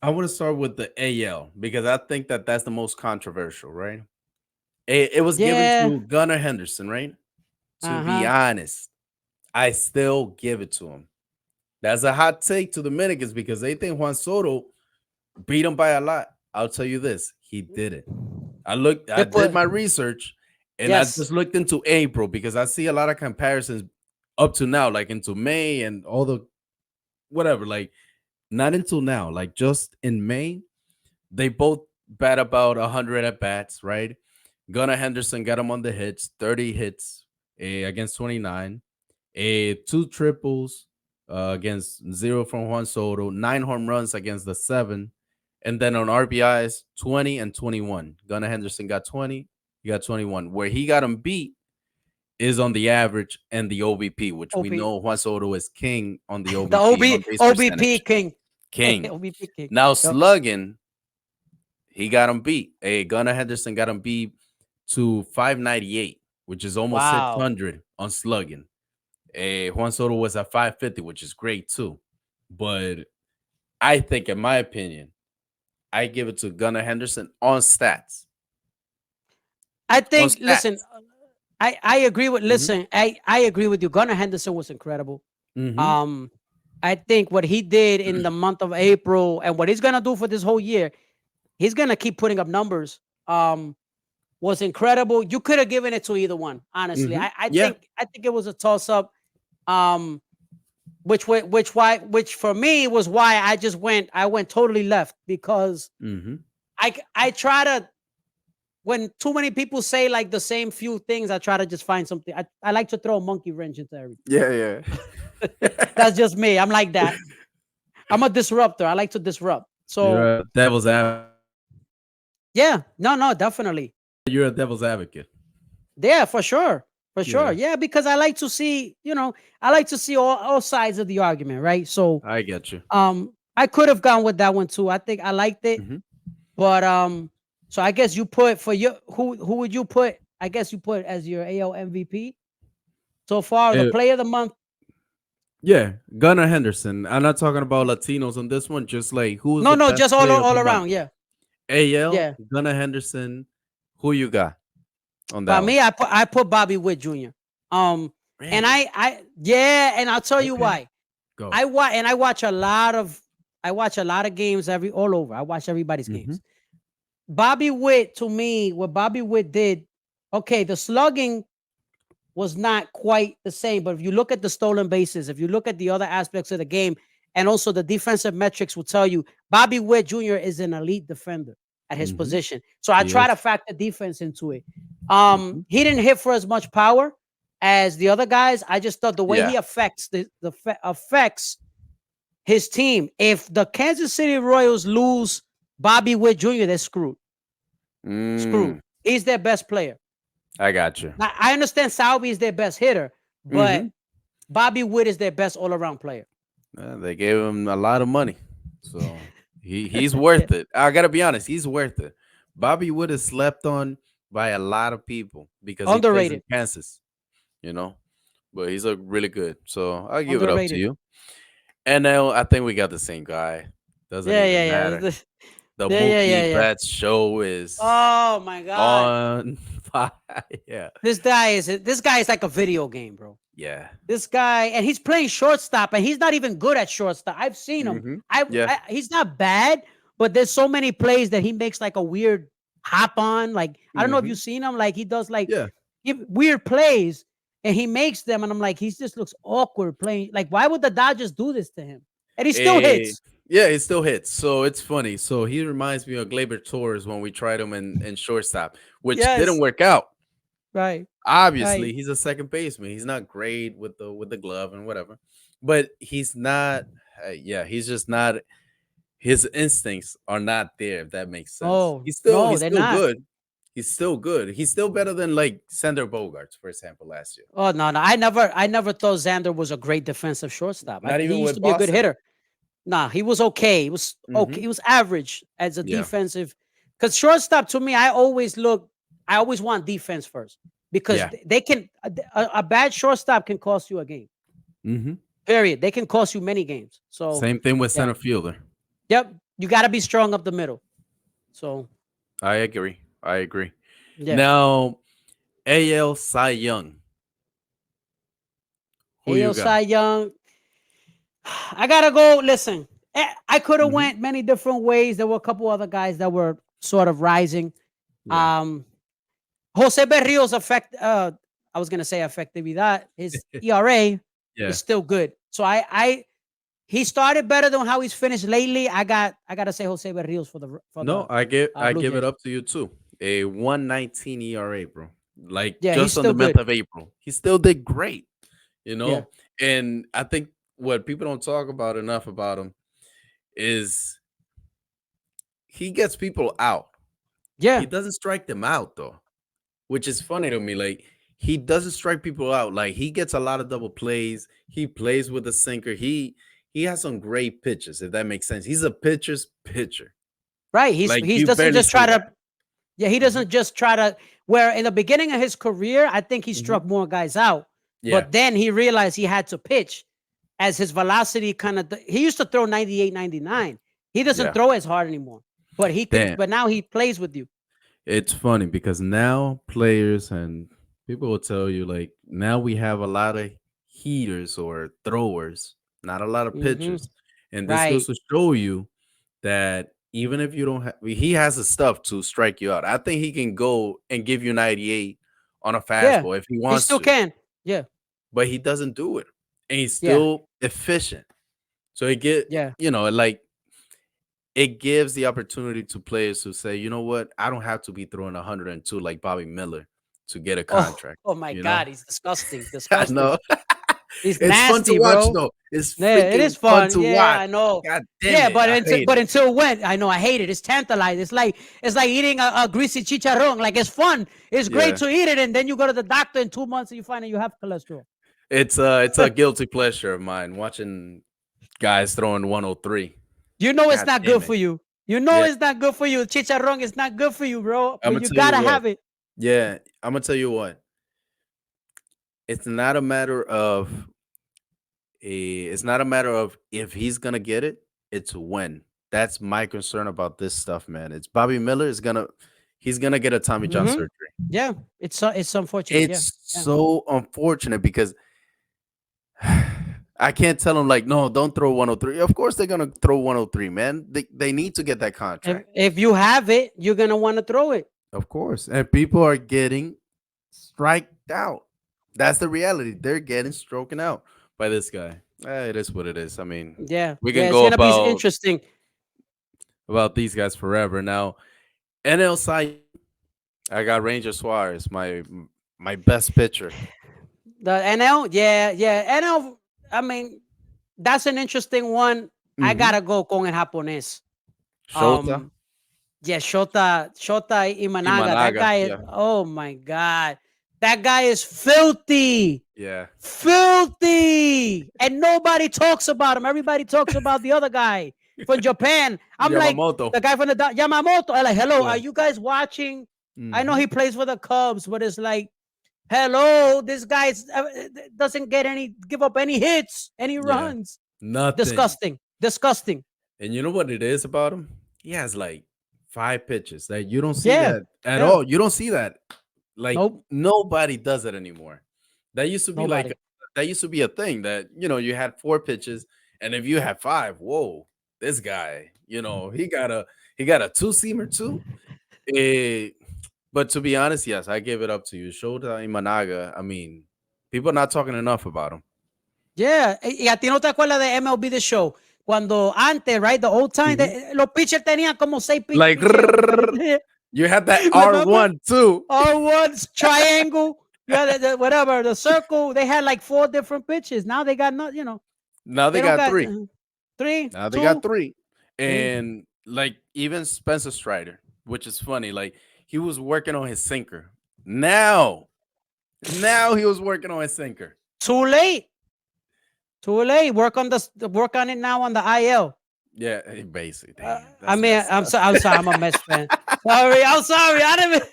I want to start with the AL because I think that that's the most controversial, right? It was given Yeah. to Gunnar Henderson, right? To Uh be huh. honest, I still give it to him. That's a hot take to the Dominicans because they think Juan Soto beat him by a lot. I'll tell you this, he didn't. I They did put my research and I yes. just looked into April because I see a lot of comparisons up to now, like into May and all the whatever, like not until now, like just in May, they both bat about 100 at bats, right? Gunnar Henderson got him on the hits, 30 hits against 29, two triples against zero from Juan Soto, 9 home runs against the seven, and then on RBIs, 20 and 21. Gunnar Henderson got 20, he got 21. Where he got him beat is on the average and the OBP, which we OB know Juan Soto is king on the the OBP, on base OBP percentage. king. King. OBP king. Now Yep. slugging, he got him beat. Gunnar Henderson got him beat to 598, which is almost Wow. 600 on slugging. Juan Soto was at 550, which is great too. But I think, in my opinion, I give it to Gunnar Henderson on stats. I On think listen, stats. I agree with hmm listen, I agree with you. Gunnar Henderson was incredible. hmm Um I think what he did in the month of April and what he's gonna do for this whole year, he's gonna keep putting up numbers. Was incredible. You could have given it to either one, honestly. I Yeah. think it was a toss up. Um, which for me was why I went totally left because hmm I try to when too many people say like the same few things, I try to just find something. I like to throw a monkey wrench into everything. Yeah, That's yeah. just me. I'm like that. I'm a disruptor. I like to disrupt. So You're a devil's advocate. yeah, no, definitely. You're a devil's advocate. Yeah, for sure. For sure. Yeah, Yeah, because I like to see, I like to see all sides of the argument, right? So I get you. I could have gone with that one too. I think I liked it. hmm But so I guess you put for your who would you put? I guess you put as your AL MVP so far, the player of the month. Yeah, Gunnar Henderson. I'm not talking about Latinos on this one. Just like who is No, the no, best just player of all the month? around. Yeah. AL, Yeah. Gunnar Henderson. Who you got on By that one? me, I put Bobby Witt Jr. And Really? yeah, and I'll tell you Okay. why. Go. I watch a lot of games all over. I watch everybody's hmm games. Bobby Witt, to me, what Bobby Witt did, okay, the slugging was not quite the same. But if you look at the stolen bases, if you look at the other aspects of the game, and also the defensive metrics will tell you Bobby Witt Jr. is an elite defender at his hmm position. So I try to Yes. factor defense into it. hmm He didn't hit for as much power as the other guys. I just thought the way Yeah. he affects his team. If the Kansas City Royals lose Bobby Witt Jr., they're screwed. Screwed. Mm, He's their best player. I got you. Now, I understand Salvi is their best hitter, but hmm Bobby Witt is their best all-around player. They gave him a lot of money, so he's Yeah. worth it. I gotta be honest, he's worth it. Bobby Wood is slept on by a lot of people because he plays in Underrated. Kansas, you know. But he's a really good, so I'll give it up to Underrated. you. And now I think we got the same guy. Doesn't Yeah, yeah, even yeah. matter. The Yeah, yeah, yeah, Mookie yeah. Betts show is Oh my God. on fire. Yeah, This guy is like a video game, bro. yeah. This guy, and he's playing shortstop, and he's not even good at shortstop. I've seen him. Hmm. Yeah. He's not bad, but there's so many plays that he makes like a weird hop on. Like I don't know if Hmm. you've seen him. Like he does like Yeah. weird plays, and he makes them, and I'm like, he just looks awkward playing. Like why would the Dodgers do this to him? And he still Eh, hits. yeah, it still hits. So it's funny. So he reminds me of Gleyber Torres when we tried him in shortstop, which didn't Yes, work out. right, Obviously, right. he's a second baseman. He's not great with the glove and whatever, but he's not. Yeah, he's just not. His instincts are not there. If that makes sense. Oh He's still no, he's they're still not. good. He's still good. He's still better than like Sander Bogarts, for example, last year. Oh no, no. I never thought Xander was a great defensive shortstop. Not He even used with to be a good Boston. hitter. Nah, he was okay. He was okay. Hmm. He was average as a Yeah, defensive. Because shortstop to me, I always want defense first because yeah. they can. A bad shortstop can cost you a game. Hmm. Period. They can cost you many games. So Same thing with yeah, center fielder. yep. You got to be strong up the middle. So I agree. I agree. yeah, Now, AL Cy Young. Who you AL got? Cy Young. I gotta go. Listen, I could have Hmm. went many different ways. There were a couple other guys that were sort of rising. Yeah. Um, Jose Berrios I was gonna say effectividad. His ERA is Yeah. still good. So he started better than how he's finished lately. I gotta say Jose Berrios for No, the I Blue give it Jays. up to you too. A 119 ERA, bro. Like Yeah, he's just on the still month good. of April. He still did great, you Yeah, know? And I think what people don't talk about enough about him is he gets people out. He yeah. doesn't strike them out though, which is funny to me. Like he doesn't strike people out. Like he gets a lot of double plays. He plays with a sinker. He has some great pitches, if that makes sense. He's a pitcher's pitcher. Right. He's Like he you doesn't barely just see try that. to. Yeah, he Mhm, doesn't just try to. Where in the beginning of his career, I think he mhm. struck more guys out, Yeah, but then he realized he had to pitch as his velocity kind of. He used to throw 98, 99. He doesn't yeah. throw as hard anymore, but he could. Damn. But now he plays with you. It's funny because now players and people will tell you like now we have a lot of heaters or throwers, not a lot of Hmm. pitchers. And this goes Right. to show you that even if you don't have, he has the stuff to strike you out. I think he can go and give you 98 on a Yeah. fastball if he He wants still to, can. Yeah. but he doesn't do it. And he's Yeah. still efficient. So he get, Yeah. like it gives the opportunity to players to say, you know what, I don't have to be throwing 102 like Bobby Miller to get a Oh. contract. Oh my You know, God. He's disgusting. I Disgusting. know. He's It's fun to nasty, watch bro. though. It's Yeah, it freaking is fun fun. to Yeah, watch. I know. God damn Yeah, it, but I until hate but it. until when? I know I hate it. It's tantalizing. It's like eating a greasy chicharrón. Like it's fun. It's great Yeah, to eat it, and then you go to the doctor in 2 months and you find out you have cholesterol. it's a guilty pleasure of mine watching guys throwing 103. You know it's God not good damn it. for you. You know Yeah, it's not good for you. Chicharrón is not good for you, bro. I'm But gonna you tell you gotta what. have it. Yeah, I'm gonna tell you what. It's not a matter of it's not a matter of if he's gonna get it, it's when. That's my concern about this stuff, man. It's Bobby Miller is gonna he's gonna get a Tommy John Hmm. surgery. Yeah, it's unfortunate. Yeah, It's yeah. so unfortunate because I can't tell him like, no, don't throw 103. Of course they're gonna throw 103, man. They need to get that If contract. if you have it, you're gonna want to throw it. Of course. And people are getting striked out. That's the reality. They're getting stroken out by this guy. It is what it is. I mean, Yeah, we can yeah. It's go gonna be about interesting. these guys forever. Now, NL Cy, I got Ranger Suarez, my best pitcher. The NL, yeah, yeah. NL, I mean, that's an interesting one. I Hmm. gotta go con el japonés. Shota, Yeah, Shota Imanaga. That Imanaga. guy is, Yeah. oh my God. That guy is filthy. Yeah. Filthy. And nobody talks about him. Everybody talks about the other guy from Japan. I'm like, Yamamoto. the guy from the Yamamoto. I'm like, hello, Yeah. are you guys watching? I know Mhm. he plays for the Cubs, but it's like, hello, this guy doesn't give up any hits, any Yeah. runs. Nothing. Disgusting. Disgusting. And you know what it is about him? He has like 5 pitches that you don't see Yeah. that at Yeah. all. You don't see that. Like Nope. nobody does it anymore. That used to be like Nobody. that used to be a thing that you had 4 pitches, and if you had five, whoa, this guy, he got a two-seamer too. Eh, but to be honest, yes, I give it up to you. Shota Imanaga. I mean, people are not talking enough about him. Yeah. Y a ti no te acuerdas de MLB The Show. Cuando antes, right, the old time, Mhm. los pitchers tenían como seis Like picheos. you had that Remember? R1 too. All ones, triangle, yeah, whatever, the circle. They had like 4 different pitches. Now they got not, Now they they don't got got three. three, Now they got two. three. See? And like even Spencer Strider, which is funny, like he was working on his sinker. Now he was working on his sinker. Too late. Too late. Work on it now on the IL. Yeah, basically. Damn, I that's mean, messed I'm up. sorry. I'm sorry. I'm a Mets fan. Sorry. I'm sorry. I didn't.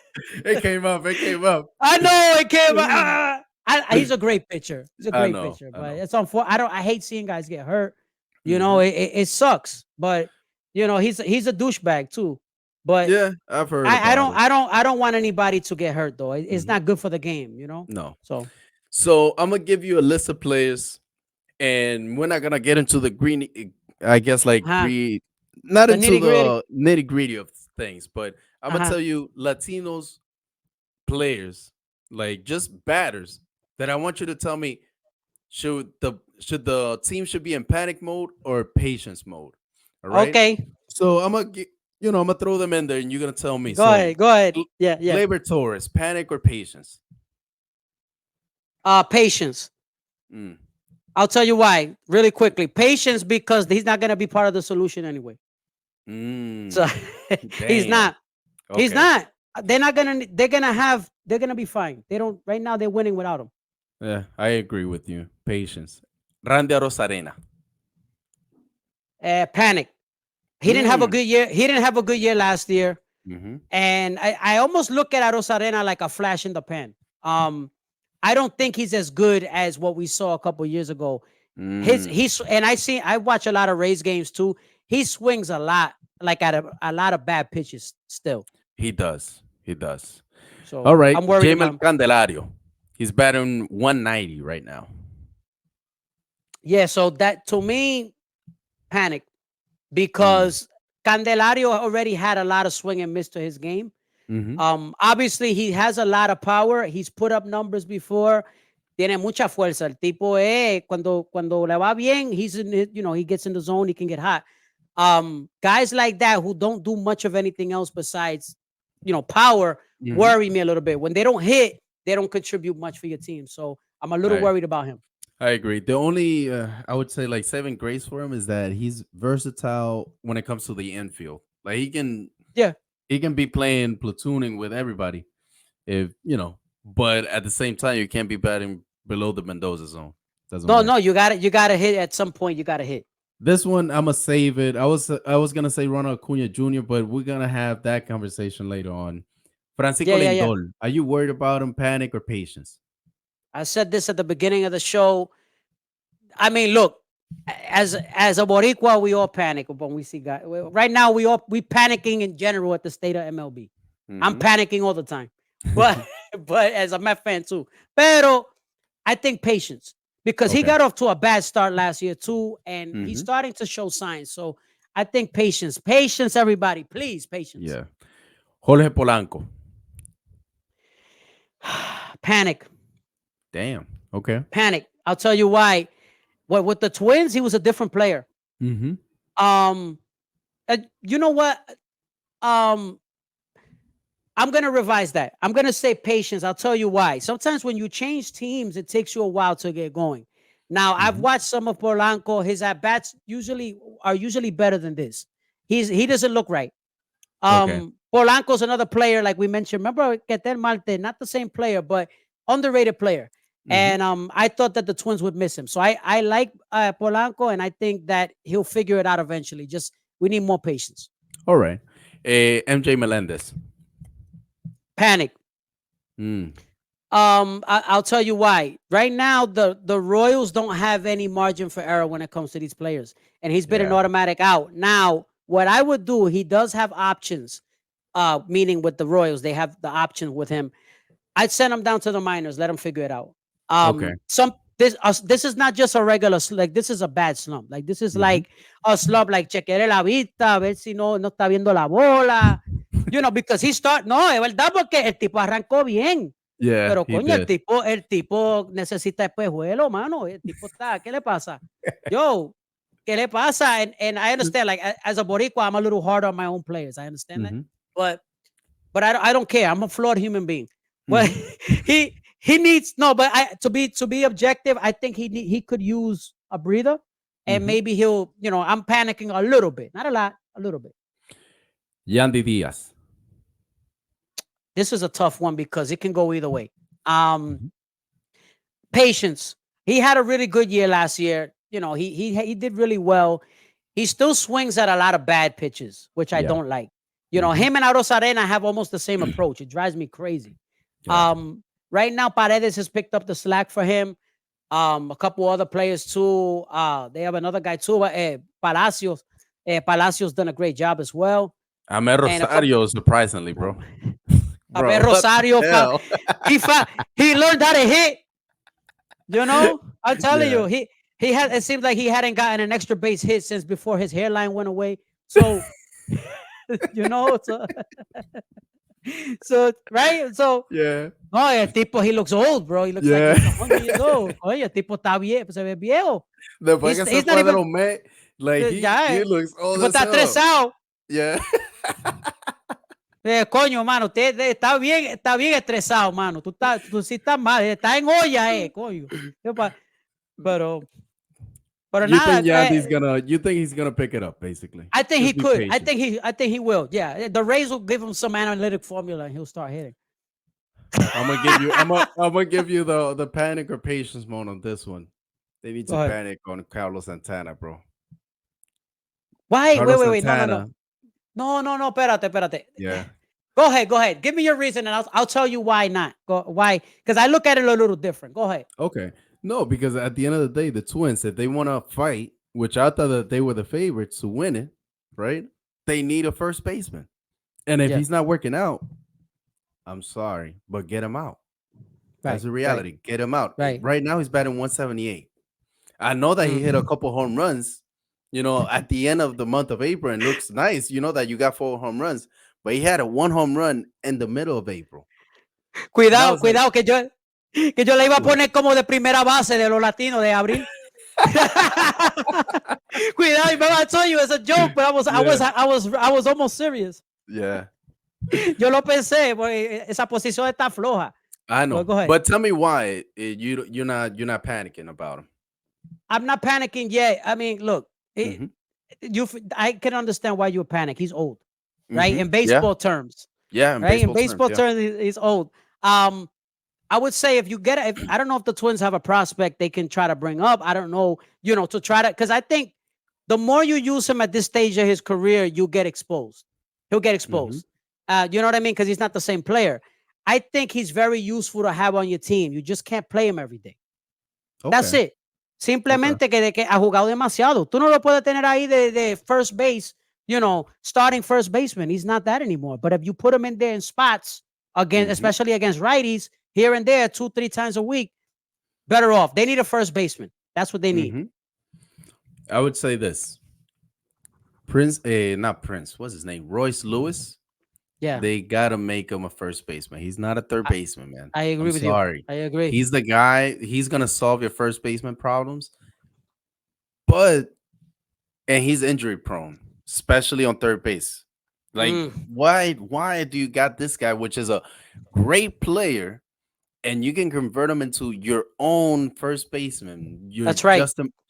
It came up. It came up. I know it came. He's a great pitcher. He's a I great know. pitcher, I but know. it's unfortunate. I hate seeing guys get hurt. Hmm. It sucks. But he's a douchebag too. But Yeah, I've heard I about don't it. I don't I don't want anybody to get hurt though. It's Mhm. not good for the game. No. So So I'm gonna give you a list of players, and we're not gonna get into the green. I guess like not the into nitty gritty. the nitty gritty of things, but I'm gonna Uh-huh. tell you Latinos players, like just batters, that I want you to tell me should the team should be in panic mode or patience mode. All right. Okay. So I'm gonna throw them in there, and you're gonna tell me. Go So ahead. Go ahead. Gl- Yeah, yeah. Gleyber Torres, panic or patience? Patience. Mm. I'll tell you why really quickly. Patience because he's not gonna be part of the solution anyway. So Mm. he's Damn. not. He's Okay. not. They're gonna be fine. They don't right now they're winning without him. Yeah, I agree with you. Patience. Randy Rosarena. Panic. He didn't have a Mm. good year. He didn't have a good year last year. Hmm. And I almost look at Arena like a flash in the pan. I don't think he's as good as what we saw a couple years ago. Mm. I watch a lot of Rays games too. He swings a lot, like at a lot of bad pitches still. He does. He does. All So right. I'm worried Jamel about him. Candelario. He's batting 190 right now. Yeah, so that to me, panic Mm. because Candelario already had a lot of swing and miss to his game. Hmm. Obviously he has a lot of power. He's put up numbers before. Tiene mucha fuerza. El tipo cuando le va bien, he gets in the zone, he can get hot. Guys like that who don't do much of anything else besides, power Hmm. worry me a little bit. When they don't hit, they don't contribute much for your team. So I'm a little I worried about him. I agree. The only I would say like saving grace for him is that he's versatile when it comes to the infield. Like Yeah. he can be playing platooning with everybody if but at the same time you can't be batting below the Mendoza zone. Doesn't No, work. no, you gotta hit at some point. You gotta hit. This one I'm gonna save it. I was gonna say Ronald Acuña Jr., but we're gonna have that conversation later on. Francisco Yeah, yeah, yeah. Lindor, are you worried about him? Panic or patience? I said this at the beginning of the show. I mean, look, as a Boricua, we all panic when we see guys. Right now, we panicking in general at the state of MLB. I'm Hmm. panicking all the time, but but as a Met fan too. Pero I think patience because he Okay. got off to a bad start last year too, and he's Hmm. starting to show signs. So I think patience, patience, everybody, please, patience. Yeah. Jorge Polanco. Panic, Damn. Okay. panic. I'll tell you why. What with the Twins, he was a different player. Hmm. Um, you know what? Um, I'm gonna revise that. I'm gonna say patience. I'll tell you why. Sometimes when you change teams, it takes you a while to get going. Now, I've Hmm. watched some of Polanco. His at bats usually better than this. He doesn't look right. Okay. Polanco's another player, like we mentioned. Remember Ketel Marte, not the same player, but underrated player. Mhm. And I thought that the Twins would miss him. So I like Polanco, and I think that he'll figure it out eventually. Just we need more patience. All right. MJ Melendez. Panic. Mm. I'll tell you why. Right now, the Royals don't have any margin for error when it comes to these players, and he's been an Yeah. automatic out. Now, what I would do, he does have options. Meaning with the Royals, they have the option with him. I'd send him down to the minors, let him figure it out. Okay. This is not just a regular like this is a bad slump. Like this is Mhm. like a slump, like chequearle la vista, a ver si no está viendo la bola. Because he start, no, es verdad, porque el tipo arrancó bien. Yeah, Pero he coño, did. el tipo necesita espejuelo, mano. El tipo está, ¿qué le pasa? Yo, ¿qué le pasa? And I understand, like as a Boricua, I'm a little hard on my own players. I understand that, Mhm. but I don't care. I'm a flawed human being. But Mhm. he needs no. But to be objective, I think he could use a breather, and Mhm. maybe he'll. I'm panicking a little bit, not a lot, a little bit. Yandy Diaz. This is a tough one because it can go either way. Um, Mhm. Patience. He had a really good year last year. He did really well. He still swings at a lot of bad pitches, which I Yeah. don't like. Mhm. Him and Arena have almost the same approach. It drives me crazy. Yeah. Right now, Paredes has picked up the slack for him. A couple other players too. They have another guy too, Palacios. Palacios done a great job as well. Amer And a couple, Rosario, surprisingly, bro. Abel Bro, what Rosario, the hell? he he learned how to hit. I'm telling Yeah. you, he had. It seems like he hadn't gotten an extra base hit since before his hairline went away. So so right, so Yeah. no, el tipo, he looks old, bro. He looks like Yeah. he's 100 years old. Oye, el tipo está viejo, se ve viejo. Después que se He's not fue de even, los Mets, like ya, he looks el old tipo as está hell. estresado. Yeah. Coño, mano, usted está bien estresado, mano. Tú sí estás mal, está en olla, coño. Pero, pero You think nada, he's gonna pick it up, basically. I think he Just be could. patient. I think he will. Yeah, the Rays will give him some analytic formula and he'll start hitting. I'm gonna give you the panic or patience mode on this one. They need Go to ahead. panic on Carlos Santana, bro. Why? Carlos Wait. No, no, no. Santana. No. Espérate. Yeah. Go ahead. Give me your reason, and I'll tell you why not. Why? Because I look at it a little different. Go ahead. Okay. No, because at the end of the day, the Twins, if they want to fight, which I thought that they were the favorites to win it, right? They need a first baseman. And if Yeah. he's not working out, I'm sorry, but get him out. That's Right. the Right. reality. Get him out. Right. Right now, he's batting 178. I know that he hit a Mm. couple home runs, at the end of the month of April, and looks nice. You know that you got 4 home runs, but he had a 1 home run in the middle of April. And I was like, Cuidado, que yo le iba a what? poner como de primera base de los latinos de abril. Cuidado, remember I told you it's a joke, but Yeah, I was almost serious. yeah, Yo lo pensé, porque esa posición está floja. I But know. go ahead. But tell me why you're not panicking about him. I'm not panicking yet. I mean, look, Hmm. I can understand why you panic. He's old, right? In Yeah, baseball terms, yeah. In right? In baseball terms, baseball yeah. terms, he's old. I would say if you get it, I don't know if the Twins have a prospect they can try to bring up. I don't know, to try to, because I think the more you use him at this stage of his career, you get exposed. He'll get Hmm. exposed. You know what I mean? Because he's not the same player. I think he's very useful to have on your team. You just can't play him every day. That's Okay, it. okay. Simplemente que de que ha jugado demasiado. Tú no lo puedes tener ahí de first base, starting first baseman. He's not that anymore. But if you put him in there in spots, again, Hmm. especially against righties, here and there, 2-3 times a week, better off. They need a first baseman. That's what they need. Hmm. I would say this. Prince, not Prince. What's his name? Royce Lewis. Yeah, They gotta make him a first baseman. He's not a third I, baseman, man. I I'm agree with you. sorry. I agree. He's the guy. He's gonna solve your first baseman problems, but and he's injury prone, especially on third base. Like, Mm, why do you got this guy, which is a great player, and you can convert him into your own first baseman? that's right.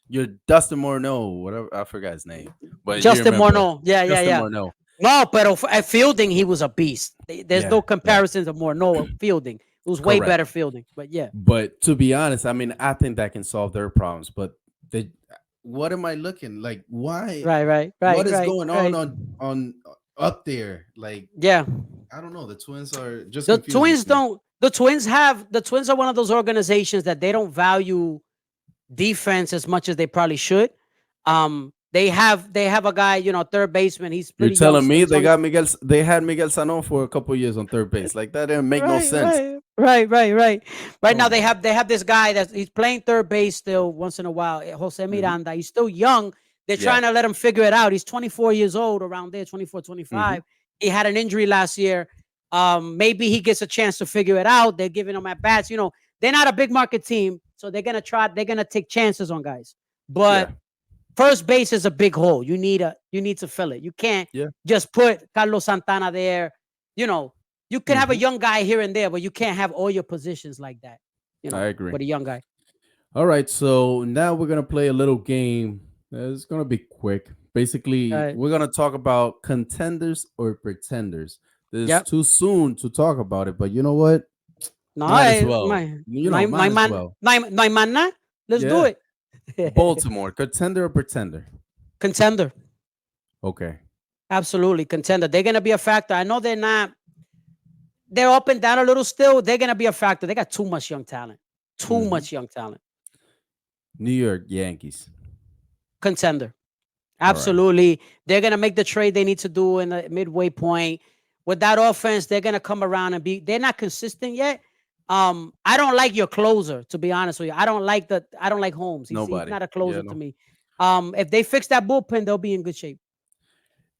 You're Dustin Morneau, whatever, I forgot his name, but you Justin remember Morneau. Yeah. Justin Morneau. No, but at fielding, he was a beast. There's Yeah, no yeah. comparison to Morneau fielding. who's way Correct. better fielding. But yeah, But to be honest, I mean, I think that can solve their problems. But they, what am I looking like? Why? right, right, What right, is right, going right. on up there? Like, Yeah, I don't know. The Twins are just the confusing Twins to me. don't. The Twins are one of those organizations that they don't value defense as much as they probably should. They have a guy, third baseman. He's You're pretty young telling still. me He's they only got Miguel? They had Miguel Sano for a couple years on third base. Like that didn't make no right, sense. right, right, right, right. Right now Come they on. have they have this guy that he's playing third base still once in a while. Jose Hmm. Miranda. He's still young. They're Yeah. trying to let him figure it out. He's 24 years old, around there, 24, Hmm. 25. He had an injury last year. Maybe he gets a chance to figure it out. They're giving him at bats. They're not a big market team, so they're gonna try. They're gonna take chances on guys. But Yeah. first base is a big hole. You need to fill it. You can't Yeah. just put Carlos Santana there. You know, you can have a Hmm. young guy here and there, but you can't have all your positions like that. I agree. With a young guy. All right. So now we're gonna play a little game. It's gonna be quick. Basically, Right. we're gonna talk about contenders or pretenders. It's Yep. too soon to talk about it, but you know what? No, Might as well. my Might as man, well. my man. Let's do Yeah. it. Baltimore, contender or pretender? Contender, Okay. absolutely contender. They're gonna be a factor. I know they're not. They're up and down a little still. They're gonna be a factor. They got too much young talent. Too Hmm. much young talent. New York Yankees. Contender. All right. Absolutely. They're going to make the trade they need to do in the midway point. With that offense, they're going to come around and they're not consistent yet. I don't like your closer, to be honest with you. I don't like Holmes. He's Nobody. not a Yeah, closer to no. me. If they fix that bullpen, they'll be in good shape.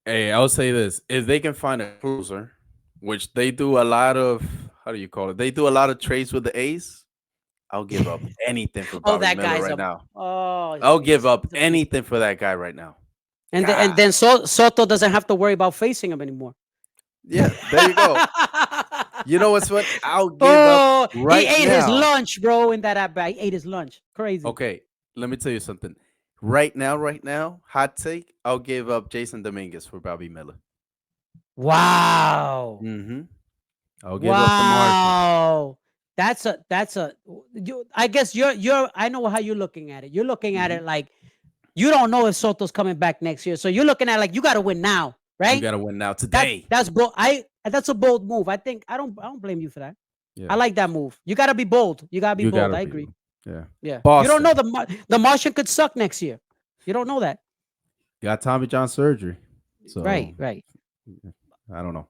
Hey, I'll say this. If they can find a closer, which they do a lot of, how do you call it? They do a lot of trades with the A's. I'll give up anything for Oh, Bobby that Miller guy's right a now. I'll give beast. up He's a beast. anything for that guy right now. And God. then Soto doesn't have to worry about facing him anymore. Yeah, there you go. You know what's what? I'll give up Oh, he right ate his now. lunch, bro, in that at bat. He ate his lunch. Crazy. Okay, let me tell you something. Right now, hot take, I'll give up Jason Dominguez for Bobby Miller. Wow. Mm-hmm. I'll give up the Martian. Wow. I guess I know how you're looking at it. You're looking at Mm-hmm. it like you don't know if Soto's coming back next year. So you're looking at it like you got to win now, You right? gotta win now today. That's bold. That's a bold move. I think I don't blame you for that. I Yeah, like that move. You got to be bold. You got to be you bold. gotta I be. agree. Yeah. Yeah. You don't know Boston the Martian could suck next year. You don't know that. got Tommy John surgery, so Right, right. I don't know.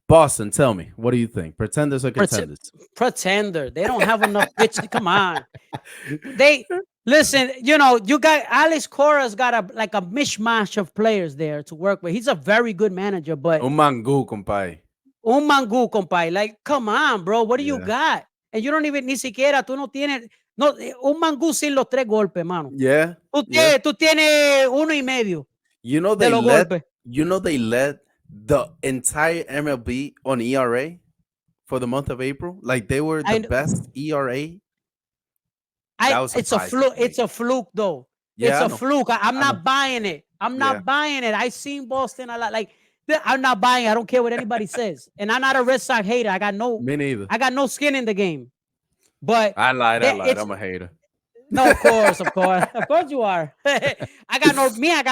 Boston, tell me, what do you think? Pretenders or Pret- contenders? Pretender. They don't have enough pitch. Come on. They listen, you got Alex Cora's got a mishmash of players there to work with. He's a very good manager, but Un mangú, compadre. un mangú, compadre. Like, come on, bro. What do you Yeah. got? And you don't even, ni siquiera, tú no tienes, no, un mangú sin los tres golpes, mano. Yeah. Tú, Yeah. tú tienes 1.5 You know de they los led. golpes. You know they led the entire MLB on ERA for the month of April. Like they were the I, best ERA. That was it's a surprising fluke. to me. It's a fluke, though. It's Yeah, I a know. fluke. I'm I know. not buying it. I'm Yeah. not buying it. I seen Boston a lot. Like I'm not buying it. I don't care what anybody says. And I'm not a Red Sox hater. I got Me neither. no skin in the game. But I lied. it's I'm a hater. no, of course, of course you are. I got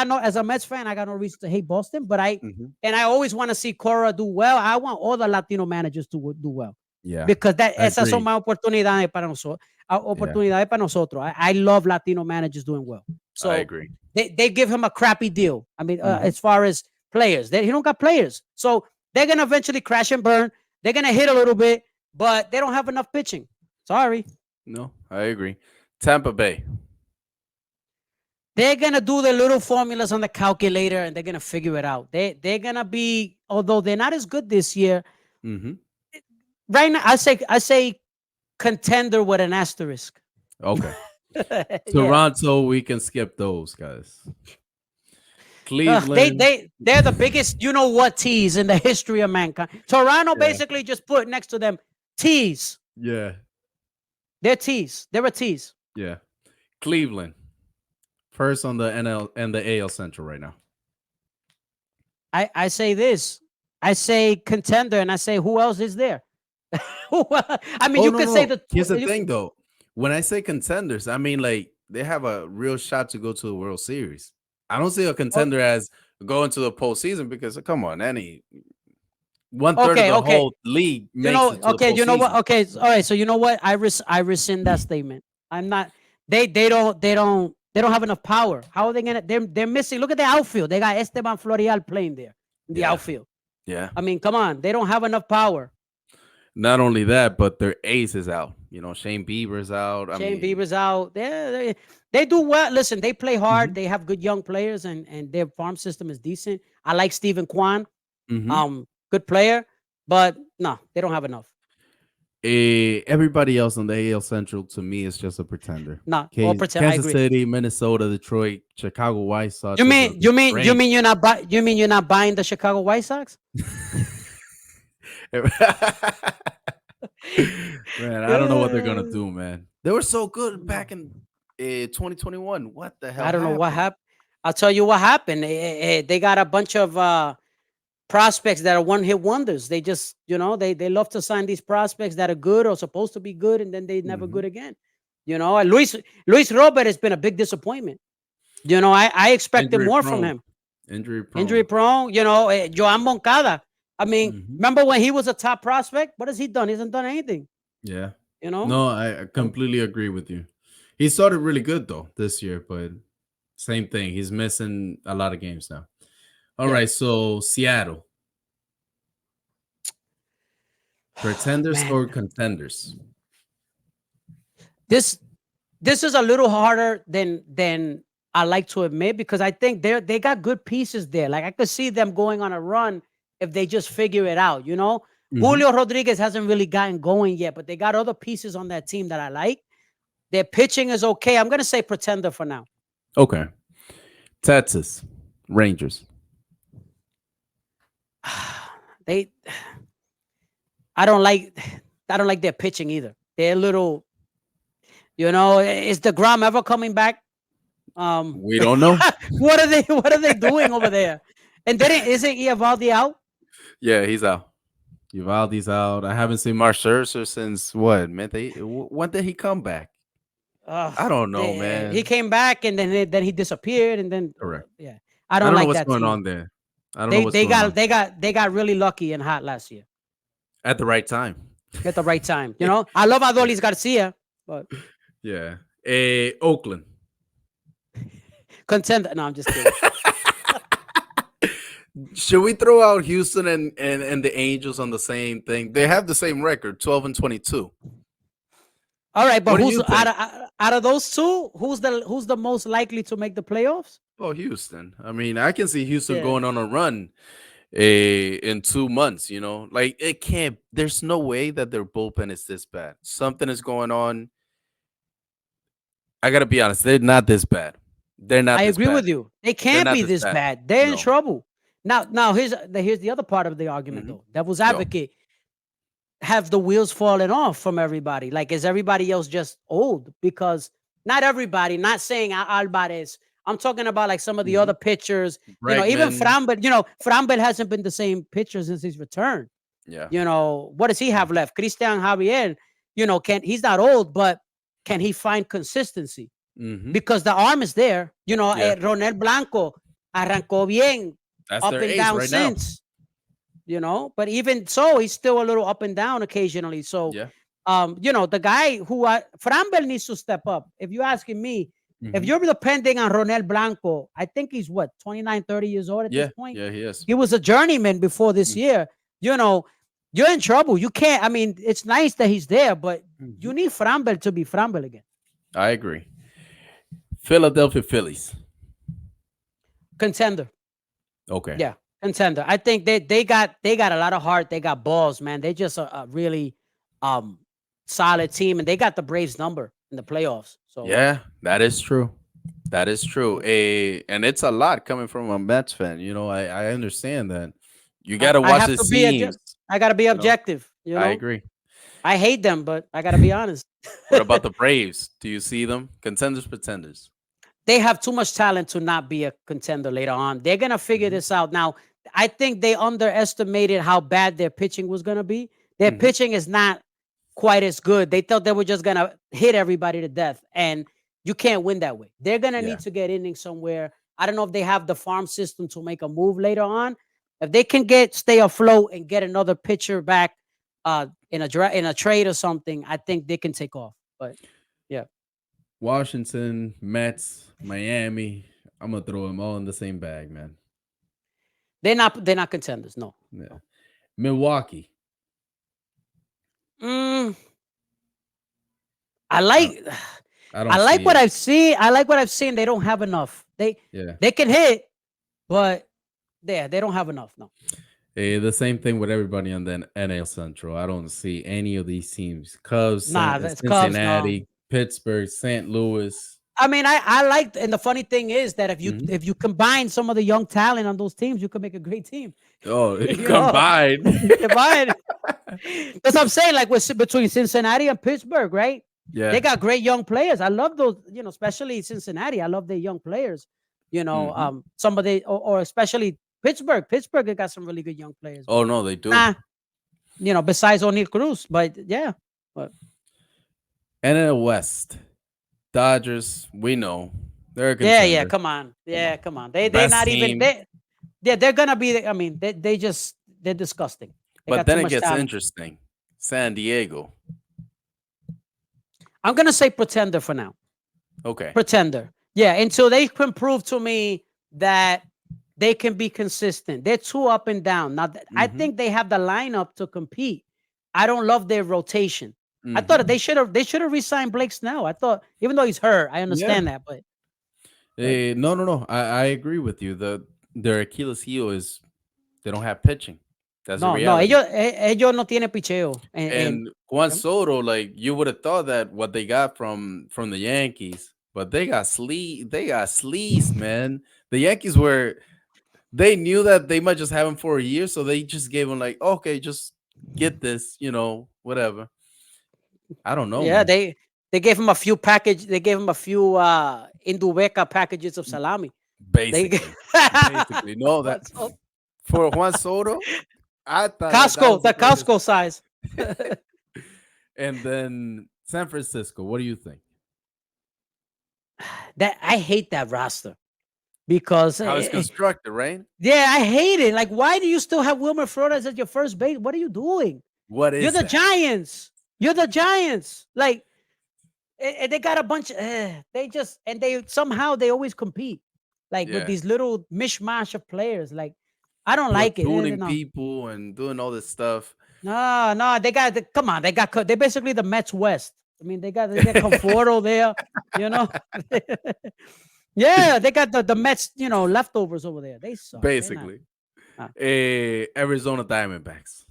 no as a Mets fan. I got no reason to hate Boston. But Mhm. I always want to see Cora do well. I want all the Latino managers to do well. Yeah. Because I esas son agree. más oportunidades para nosotros. Oportunidades para nosotros. I love Latino managers doing well. I So agree. they give him a crappy deal. I mean, Mhm. as far as players, he don't got players. So they're gonna eventually crash and burn. They're gonna hit a little bit, but they don't have enough pitching. Sorry. No, I agree. Tampa Bay. They're gonna do the little formulas on the calculator and they're gonna figure it out. They're gonna be, although they're not as good this year. Mm-hmm. Right now, I say contender with an asterisk. Okay. Yeah. Toronto, we can skip those guys. Cleveland. They're the biggest you know what tease in the history of mankind. Toronto Yeah. basically just put next to them tease. Yeah. They're tease. They're a tease. Yeah. Cleveland. First on the NL and the AL Central right now. I say this. I say contender, and I say who else is there? I mean, Oh you no, could say no. the Here's the thing though. When I say contenders, I mean like they have a real shot to go to the World Series. I don't see a oh, contender as going to the postseason because come on, any one third of okay, the okay. whole league makes it to the You know what? postseason. Okay, all right. So you know what? I rescind that statement. I'm not. They don't have enough power. How are they gonna? They're missing. Look at the outfield. They got Esteban Florial playing there in the Yeah, outfield. yeah. I mean, come on. They don't have enough power. Not only that, but their ace is out. Shane Bieber's out. I Shane mean, Bieber's out. They do well. Listen, they play hard. mhm, They have good young players, and their farm system is decent. I like Stephen Kwan. mhm. Good player, but no, they don't have enough. Everybody else on the AL Central to me is just a pretender. No, all Okay, pretend. I Kansas agree. City, Minnesota, Detroit, Chicago White Sox You is a mean you mean you strange. mean you're not you mean you're not buying the Chicago White Sox? Man, I don't know what they're gonna Yeah. do, man. They were so good back in 2021. What the hell I don't know what happened? happened. I'll tell you what happened. They got a bunch of prospects that are one-hit wonders. They just, they love to sign these prospects that are good or supposed to be good, and then they never Mhm. good again. And Luis Robert has been a big disappointment. I expected Injury more from prone. him. Injury Injury prone. prone. Joan Moncada. I mean, Mhm. remember when he was a top prospect? What has he done? He hasn't done anything. Yeah. You know. No, I So completely agree with you. He started really good though this year, but same thing. He's missing a lot of games now. All yeah, right, so Seattle, pretenders man, or contenders? this this is a little harder than I like to admit because I think they got good pieces there. Like I could see them going on a run if they just figure it out. Mhm. Julio Rodriguez hasn't really gotten going yet, but they got other pieces on that team that I like. Their pitching is okay. I'm gonna say pretender for now. Okay. Texas Rangers. they, I don't like, I don't like their pitching either. They're a little, is the Grom ever coming back? We don't know. What are they doing over there? And then isn't Eovaldi out? Yeah, he's out. Uvalde's out. I haven't seen Mark Scherzer since what? Man, when did he come back? I don't know, He man. came back and then he disappeared and then Correct. yeah, I I don't don't know like what's that going team. on there. I don't know They what's they going got on they got they got really lucky and hot last year at the right time. at the right time. I love Adolis Garcia, but Yeah. Oakland. contender. No, I'm just kidding. Should we throw out Houston and the Angels on the same thing? They have the same record, 12-22. All right, but What do who's you think? out of those two? Who's the most likely to make the playoffs? Oh, Houston. I mean, I can see Houston Yeah, going on a run in 2 months, Like it can't, there's no way that their bullpen is this bad. Something is going on. I gotta be honest, they're not this bad. They're not I this agree bad. with you. They They're can't not be this this bad. bad. They're in No. trouble. Now here's the other part of the argument Hmm. though. Devil's Go. advocate. Have the wheels fallen off from everybody? Like, is everybody else just old? Because not everybody, not saying Alvarez. I'm talking about like some of the Hmm. other pitchers, even Bregman. Framber, Framber hasn't been the same pitcher since his return. Yeah. What does he have Mhm. left? Christian Javier, he's not old, but can he find consistency? Mhm. Because the arm is there. Yeah. Ronel Blanco arrancó bien, That's up their and ace down right now. since but even so, he's still a little up and down occasionally. So, Yeah. the guy who Framber needs to step up. If you're asking me, if Mhm. you're depending on Ronel Blanco, I think he's what 29, 30 years old at this Yeah. point. Yeah, he is. He was a journeyman before this Mm. year. You're in trouble. You can't. I mean, it's nice that he's there, but you Mhm. need Framber to be Framber again. I agree. Philadelphia Phillies. Contender. Okay. Yeah, contender. I think they got a lot of heart. They got balls, man. They just a really um solid team, and they got the Braves number in the playoffs. So Yeah, that is true. That is true. yeah. And it's a lot coming from a Mets fan. I understand that. You I, got to I watch have the to be scenes. I gotta be You know, objective. I agree. I hate them, but I gotta be honest. What about the Braves? Do you see them? Contenders, pretenders. They have too much talent to not be a contender later on. They're gonna figure Mhm. this out. Now, I think they underestimated how bad their pitching was gonna be. Their Hmm. pitching is not quite as good. They thought they were just gonna hit everybody to death, and you can't win that way. They're gonna Yeah. need to get innings somewhere. I don't know if they have the farm system to make a move later on. If they can stay afloat and get another pitcher back in a trade or something, I think they can take off. But yeah, Washington, Mets, Miami. I'm gonna throw them all in the same bag, man. they're not contenders. No. Yeah. Milwaukee. Mm, I I, like I I don't like see what it. I've seen. I like what I've seen. They don't have enough. Yeah. They can hit, but they don't have enough. No. The same thing with everybody on the NL Central. I don't see any of these teams. Cubs, Nah, that's Cubs. No. Cincinnati, Pittsburgh, St. Louis. I mean, I like, and the funny thing is that if you Mhm. if you combine some of the young talent on those teams, you can make a great team. Oh, You know, combined. combine. That's what I'm saying. Like between Cincinnati and Pittsburgh, right? They Yeah. got great young players. I love those. Especially Cincinnati. I love their young players. Hmm. Some of the or especially Pittsburgh. Pittsburgh they got some really good young players. Oh But no, they do. nah, besides O'Neal Cruz, but yeah, but NL West. Dodgers, we know. They're a yeah. contender. Come on, Come yeah, on. come on. They Best not even team. they're gonna be. I mean, they're disgusting. They But got too then it much gets talent. interesting. San Diego. I'm gonna say pretender for now. Okay. Pretender. Yeah, until they can prove to me that they can be consistent. They're too up and down. Now, I Hmm. think they have the lineup to compete. I don't love their rotation. I thought Hmm. they should have re-signed Blake Snell. I thought, even though he's hurt, I Yeah. understand that, but No, no, no. I agree with you. Their Achilles heel is they don't have pitching. That's the no, no, reality. ellos no tienen picheo. And And Juan yep. Soto, like you would have thought that what they got from the Yankees, but they got sleazed, man. The Yankees were they knew that they might just have him for a year, so they just gave him like, okay, just get this, whatever. I don't know, Yeah, man. they gave him a few package. They gave him a few Indubeca packages of salami. They Basically, no, that What's up? for Juan Soto, I thought that Costco, was the the greatest. Costco size. And then San Francisco, what do you think? That I hate that roster because How it's constructed, right? yeah, I hate it. Like, why do you still have Wilmer Flores as your first base? What are you doing? What You're is the that? Giants. You're the Giants. Like, and they got a bunch. They just and they somehow they always compete, like with Yeah. these little mishmash of players. Like, I don't like it. Platooning No, people and doing all this stuff. no, no. Come on. They're basically the Mets West. I mean, they got Conforto there. You know. Yeah, they got the Mets, leftovers over there. They suck. They're not. Basically. uh, Arizona Diamondbacks.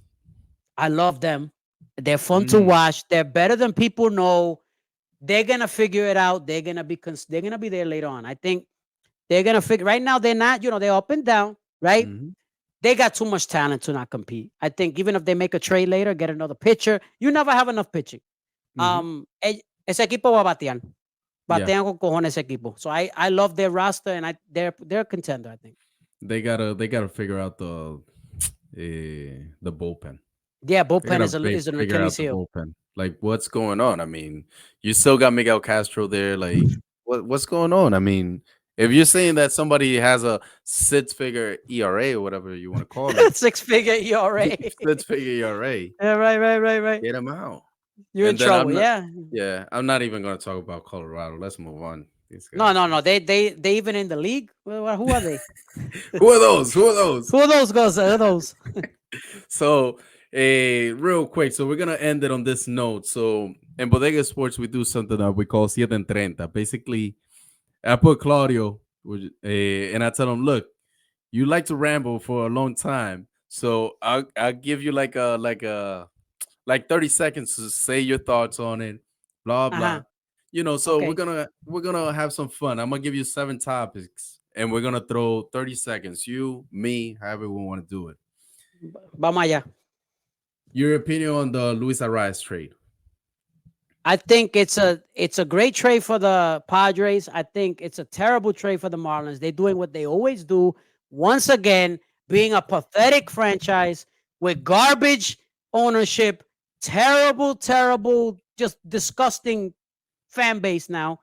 I love them. They're fun to Mm, watch. They're better than people know. They're gonna figure it out. They're gonna be there later on. I think they're gonna figure. Right now, they're not. They're up and down. Right? mhm, They got too much talent to not compete. I think even if they make a trade later, get another pitcher, you never have enough pitching. mhm. Ese equipo va a batear. Yeah, Batean con cojones ese equipo. So I love their roster and they're a contender, I think. they gotta figure out the bullpen. Yeah, They bullpen gotta is an figure out Achilles the heel. bullpen. Like, what's going on? I mean, you still got Miguel Castro there. Like, what's going on? I mean, if you're saying that somebody has a six-figure ERA or whatever you want to call it, 6-figure ERA. six-figure ERA, Yeah, right. get him out. You're in And then trouble. Yeah. I'm not even gonna talk about Colorado. Let's move on. These No, guys. no, no. They even in the league. Who are they? Who are those? Who are those? Who are those guys? Who are those? So, real quick, so we're gonna end it on this note. So, in Bodega Sports, we do something that we call siete en 30. Basically, I put Claudio, and I tell him, look, you like to ramble for a long time, so I'll give you like 30 seconds to say your thoughts on it, blah Uh-huh. blah. So we're Okay. gonna have some fun. I'm gonna give you 7 topics, and we're gonna throw 30 seconds. You, me, however we want to do it. Vamos allá. Your opinion on the Luis Arias trade? I think it's a great trade for the Padres. I think it's a terrible trade for the Marlins. They're doing what they always do. Once again, being a pathetic franchise with garbage ownership, terrible, terrible, just disgusting fan base now,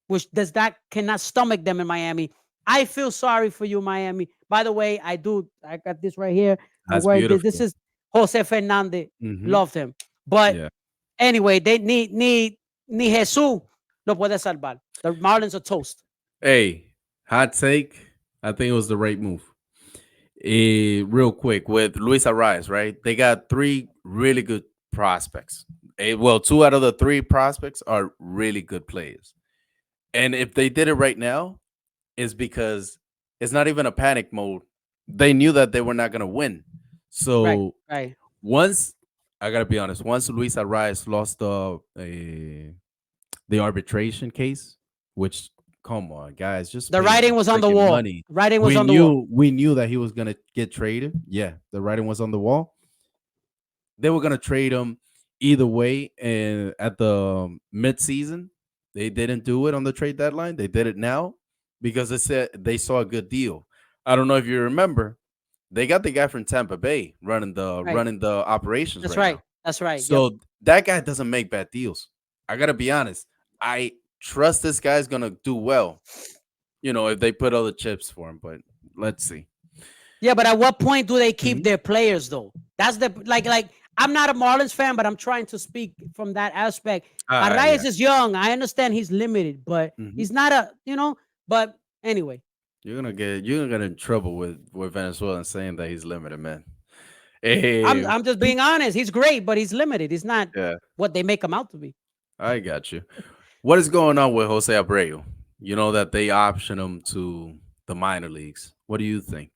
which does that cannot stomach them in Miami. I feel sorry for you, Miami. By the way, I do. I got this right here. I'm That's wearing this. This beautiful. is Jose Fernandez. Hmm. Loved him. But Yeah. anyway, they ni Jesús lo puede salvar. The Marlins are toast. Hey, hot take. I think it was the right move. Real quick with Luis Arias, right? They got three really good prospects. Well, two out of the three prospects are really good players. And if they did it right now, is because it's not even a panic mode. They knew that they were not going to win. Right, So right. once, I got to be honest, once Luis Arias lost the arbitration case, which, come on, guys, just The pay him writing his was on the freaking wall. money. Writing was We on the wall. knew that he was gonna get traded. Yeah, the writing was on the wall. They were gonna trade him either way, and at the mid-season, they didn't do it on the trade deadline. They did it now because they said they saw a good deal. I don't know if you remember, they got the guy from Tampa Bay Right. running the operations That's right right. now. That's right. Yep. So that guy doesn't make bad deals. I gotta be honest. I trust this guy's gonna do well. If they put all the chips for him, but let's see. Yeah, but at what point do they keep Mhm. their players though? That's the like I'm not a Marlins fan, but I'm trying to speak from that aspect. Yeah. Arias is young. I understand he's limited, but Mhm. he's not but anyway. You're gonna get in trouble with Venezuela saying that he's limited, man. I'm Hey, I'm just being honest. He's great, but he's limited. He's not yeah, what they make him out to be. I got you. What is going on with Jose Abreu? You know that they option him to the minor leagues. What do you think?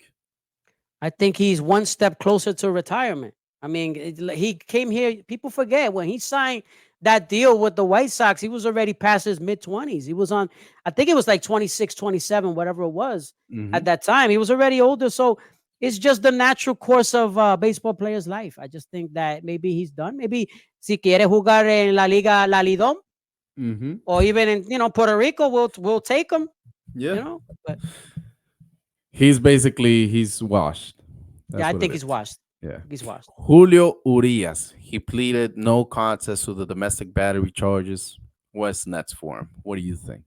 I think he's one step closer to retirement. I mean, he came here. People forget when he signed that deal with the White Sox, he was already past his mid 20s. He was on, I think it was like 26, 27, whatever it was Hmm. at that time. He was already older. So it's just the natural course of baseball player's life. I just think that maybe he's done. Maybe si quiere jugar en la Liga La Lidom Hmm. or even in, Puerto Rico, we'll take him, Yeah, But he's washed. yeah, That's I what it think is. he's washed. Yeah. He's washed. Julio Urias. He pleaded no contest to the domestic battery charges. What's next for him? What do you think?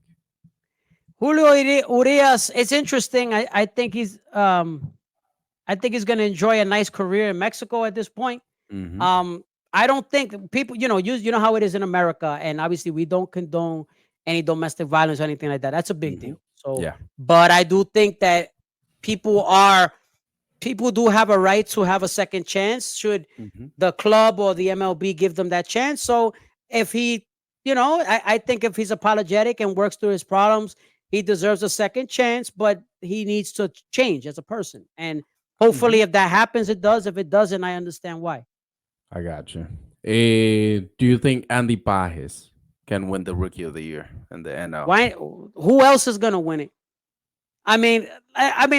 Julio Urias, it's interesting. I think he's going to enjoy a nice career in Mexico at this point. Hmm. Um, I don't think people, you know how it is in America, and obviously we don't condone any domestic violence or anything like that. That's a big Hmm. deal. So, Yeah. but I do think that people are people do have a right to have a second chance should Hmm. the club or the MLB give them that chance. So if he, I think if he's apologetic and works through his problems, he deserves a second chance, but he needs to change as a person. And Hmm. hopefully if that happens, it does. If it doesn't, I understand why. I got you. Do you think Andy Baez can win the Rookie of the Year in the NL? Why? Who else is gonna win it? I mean,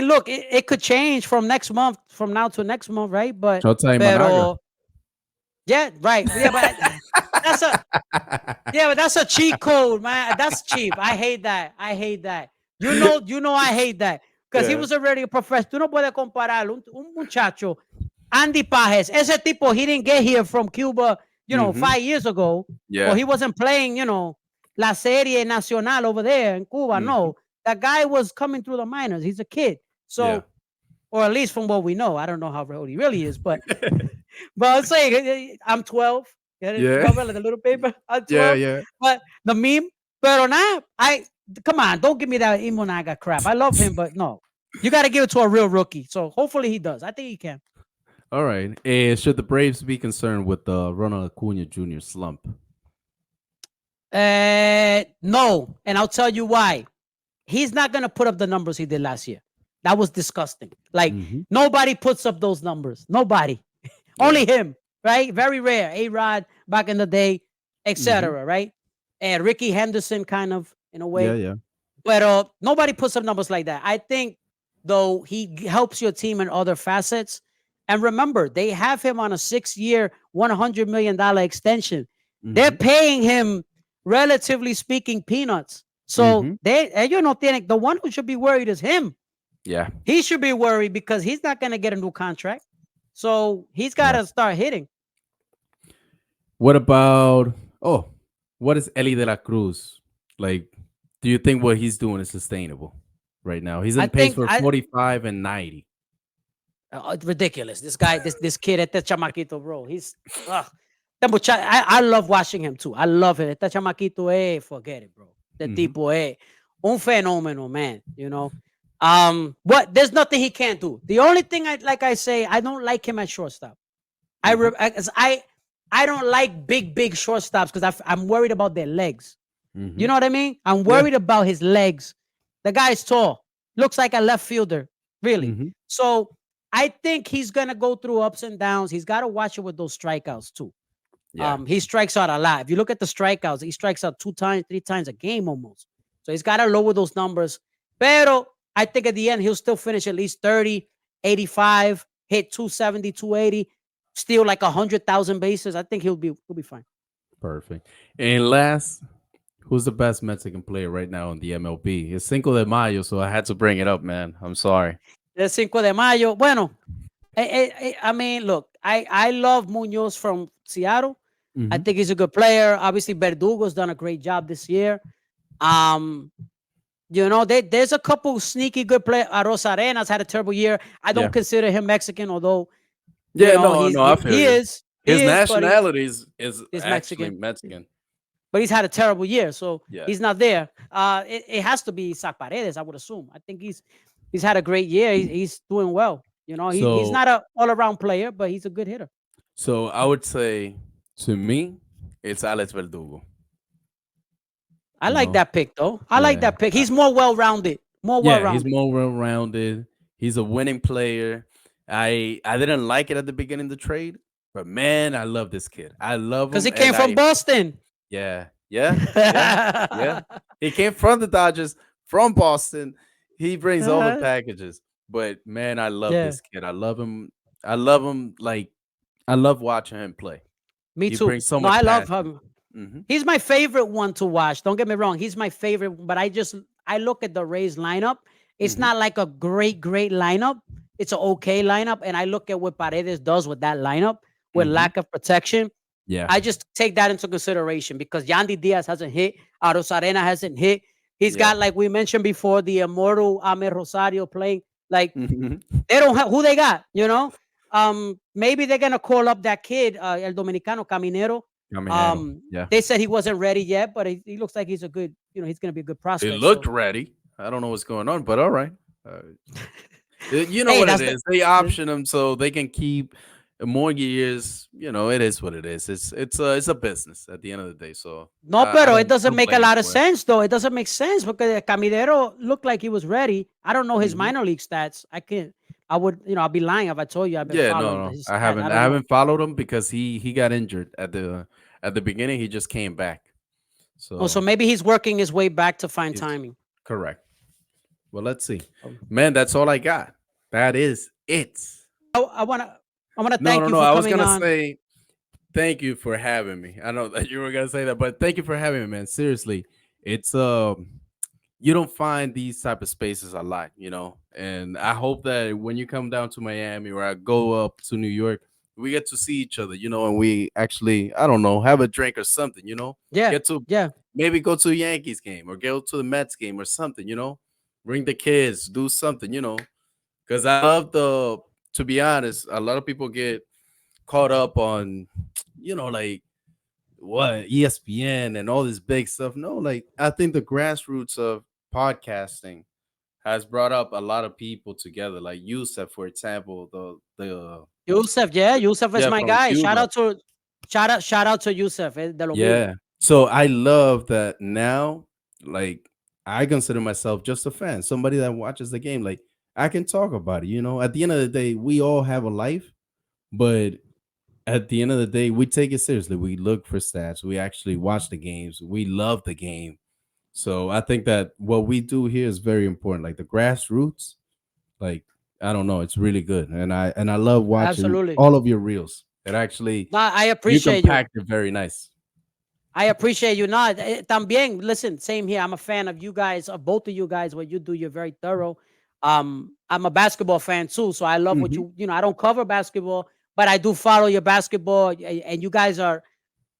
look, it could change from next month, from now to next month, right? Shota Imanaga. Pero yeah, right. Yeah, but that's a yeah, but that's a cheat code, man. That's cheap. I hate that. I hate that. I hate that because he Yeah. was already a professional. Tú no puedes comparar un muchacho, Andy Pajes. Ese tipo, he didn't get here from Cuba, Hmm. 5 years ago, or Yeah. he wasn't playing, La Serie Nacional over there in Cuba. Hmm. No, that guy was coming through the minors. He's a kid. Yeah. So, or at least from what we know, I don't know how old he really is, but I'm saying I'm 12. Yeah, Yeah. 12, the little paper. I'm Yeah. 12. Yeah. But the meme, pero now come on, don't give me that Imonaga crap. I love him, but no. You got to give it to a real rookie. So hopefully he does. I think he can. All right. Should the Braves be concerned with the Ronald Acuña Jr. slump? No. And I'll tell you why. He's not going to put up the numbers he did last year. That was disgusting. Like, Hmm. nobody puts up those numbers. Nobody. Yeah. Only him, right? Very rare. A-Rod back in the day, Hmm. etc., right? And Ricky Henderson kind of, in a Yeah. way. Yeah. But nobody puts up numbers like that. I think, though, he helps your team in other facets. And remember, they have him on a 6-year, $100 million extension. They're Hmm. paying him, relatively speaking, peanuts. So Hmm. the one who should be worried is him. Yeah. He should be worried because he's not going to get a new contract. So he's got Yeah. to start hitting. What about what is Elly de la Cruz? Like, do you think what he's doing is sustainable right now? He's I in pace think for I 45 and 90. ridiculous. This guy, this kid, este chamaquito, bro. He's I love watching him too. I love it. Este chamaquito, forget it, bro. The Hmm. tipo, un fenómeno, man. What? There's nothing he can't do. The only thing I say, I don't like him at shortstop. I Hmm. re- I 'cause I don't like big shortstops because I'm worried about their legs. You Hmm. know what I mean? I'm Yeah. worried about his legs. The guy's tall, looks like a left fielder, really. Hmm. So I think he's gonna go through ups and downs. He's got to watch it with those strikeouts too. Yeah. He strikes out a lot. If you look at the strikeouts, he strikes out 2 times, 3 times a game almost. So he's got to lower those numbers. Pero I think at the end he'll still finish at least 30, 85, hit 270, 280, steal like 100,000 bases. I think he'll be fine. Perfect. And last, who's the best Mexican player right now in the MLB? It's Cinco de Mayo, so I had to bring it up, man. I'm sorry. El 5 de Mayo. Bueno, I mean, look, I love Munoz from Seattle. I Hmm. think he's a good player. Obviously, Verdugo's done a great job this year. Um, there's a couple sneaky good players. Arenas had a terrible year. I Yeah. don't consider him Mexican, although Yeah, no, he's no, I feel he you. is he His is, but nationality is he's actually Mexican. Mexican. But he's had a terrible year, so Yeah. he's not there. It has to be Isaac Paredes, I would assume. I think he's had a great year. He's doing well. He's So not a all around player, but he's a good hitter. so I would say to me, it's Alex Verdugo. I You like know, that pick though. I like yeah, that pick. He's more well rounded. More well yeah. He's rounded. more well-rounded. He's a winning player. I didn't like it at the beginning of the trade, but man, I love this kid. I love Because him, he came and from I Boston. yeah, yeah, yeah, yeah. He came from the Dodgers, from Boston. He brings all the Uh-huh. packages. But man, I love Yeah, this kid. I love him. I love him. Like I love watching him play. me He too. brings so No, much I love passion. him. Hmm. He's my favorite one to watch. Don't get me wrong. He's my favorite, but I look at the Rays lineup. It's Hmm. not like a great lineup. It's an okay lineup. And I look at what Paredes does with that lineup with Hmm. lack of protection. Yeah. I just take that into consideration because Yandy Diaz hasn't hit. Arena hasn't hit. He's Yeah. got, like we mentioned before, the immortal Amer Rosario playing. Like, Hmm. they don't have who they got. Maybe they're gonna call up that kid, El Dominicano Caminero. Caminero. Yeah. They said he wasn't ready yet, but he looks like he's a good, he's gonna be a good He prospect. looked So ready. I don't know what's going on, but all right. Uh, you know hey, what it that's the is. They option him so they can keep more years. You know, it is what it is. It's a business at the end of the day. So no, I pero it don't doesn't make a blame him lot of for it. sense though. It doesn't make sense because Caminero looked like he was ready. I don't know his Hmm. minor league stats. I would, I'll be lying if I told you I've been Yeah, no, following no, his I stat. I haven't. I don't know. haven't followed him because he got injured at the beginning. He just came back. Oh, so So maybe he's working his way back to find he's timing. correct. Well, let's see, Um, man. That's all I got. That is it. I wanna No, thank no, you no. for I was coming gonna on. say thank you for having me. I know that you were gonna say that, but thank you for having me, man. Seriously, it's you don't find these type of spaces a lot, and I hope that when you come down to Miami or I go up to New York, we get to see each other, and we actually, I don't know, have a drink or something, Yeah, get to yeah. maybe go to a Yankees game or go to the Mets game or something, bring the kids, do something, because I love to be honest, a lot of people get caught up on, like what ESPN and all this big stuff. No, like I think the grassroots of podcasting has brought up a lot of people together. Like Yusef, for example, the Yusef, yeah, Yusef is yeah my from guy. Cuba. Shout out to Yusef, de lo mío. Yeah. So I love that now. Like I consider myself just a fan, somebody that watches the game. Like I can talk about it. At the end of the day, we all have a life, but at the end of the day, we take it seriously. We look for stats. We actually watch the games. We love the game. So I think that what we do here is very important. Like the grassroots, like I don't know, it's really good. And I love watching Absolutely. all of your reels. It actually No, I you appreciate you. compact it very nice. I appreciate you. No, también, listen, same here. I'm a fan of you guys, of both of you guys. What you do, you're very thorough. I'm a basketball fan too, so I love what Hmm. I don't cover basketball, but I do follow your basketball, and you guys are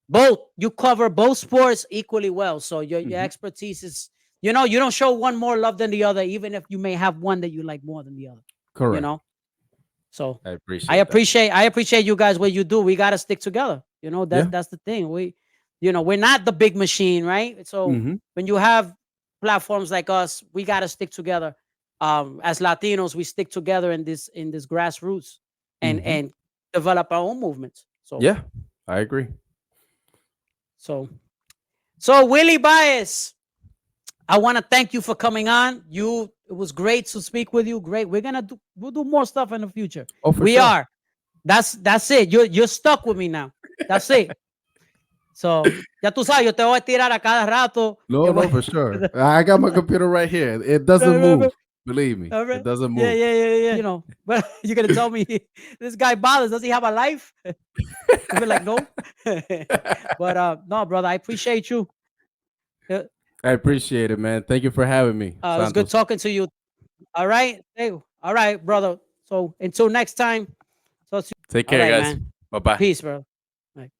both. You cover both sports equally well. So your Mhm. expertise is, you don't show one more love than the other, even if you may have one that you like more than the other. You Correct. know. So I I appreciate that. appreciate you guys what you do. We gotta stick together. Yeah. That's the thing. We're not the big machine, right? So Mhm. when you have platforms like us, we gotta stick together. As Latinos, we stick together in this grassroots and Mhm. develop our own movements. So Yeah. I agree. so so Willy Baez, I want to thank you for coming on. It was great to speak with you. Great. We'll do more stuff in the future. Oh, for We sure. are. That's it. You're stuck with me now. That's it. So, ya tú sabes, yo te voy a tirar a cada rato. No, no, for sure. I got my computer right here. It doesn't move. Believe me, All it right. doesn't Yeah, move. yeah, yeah, yeah. But you're gonna tell me this guy bothers. Does he have a life? I'll be like, no. But no, brother, I appreciate you. Uh, I appreciate it, man. Thank you for having me, it was good Santos. talking to you. All right. Hey, all right, brother. So until next time. So Take all care, right, guys. man. Bye bye. Peace, bro. All right.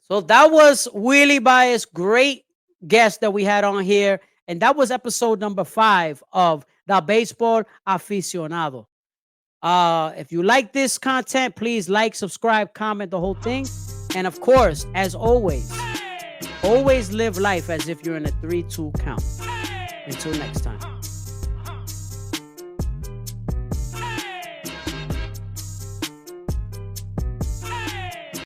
So that was Willy Baez, great guest that we had on here. And that was episode number 5 of the Baseball Aficionado. If you like this content, please like, subscribe, comment, the whole thing. And of course, as always live life as if you're in a 3-2 count. Until next time.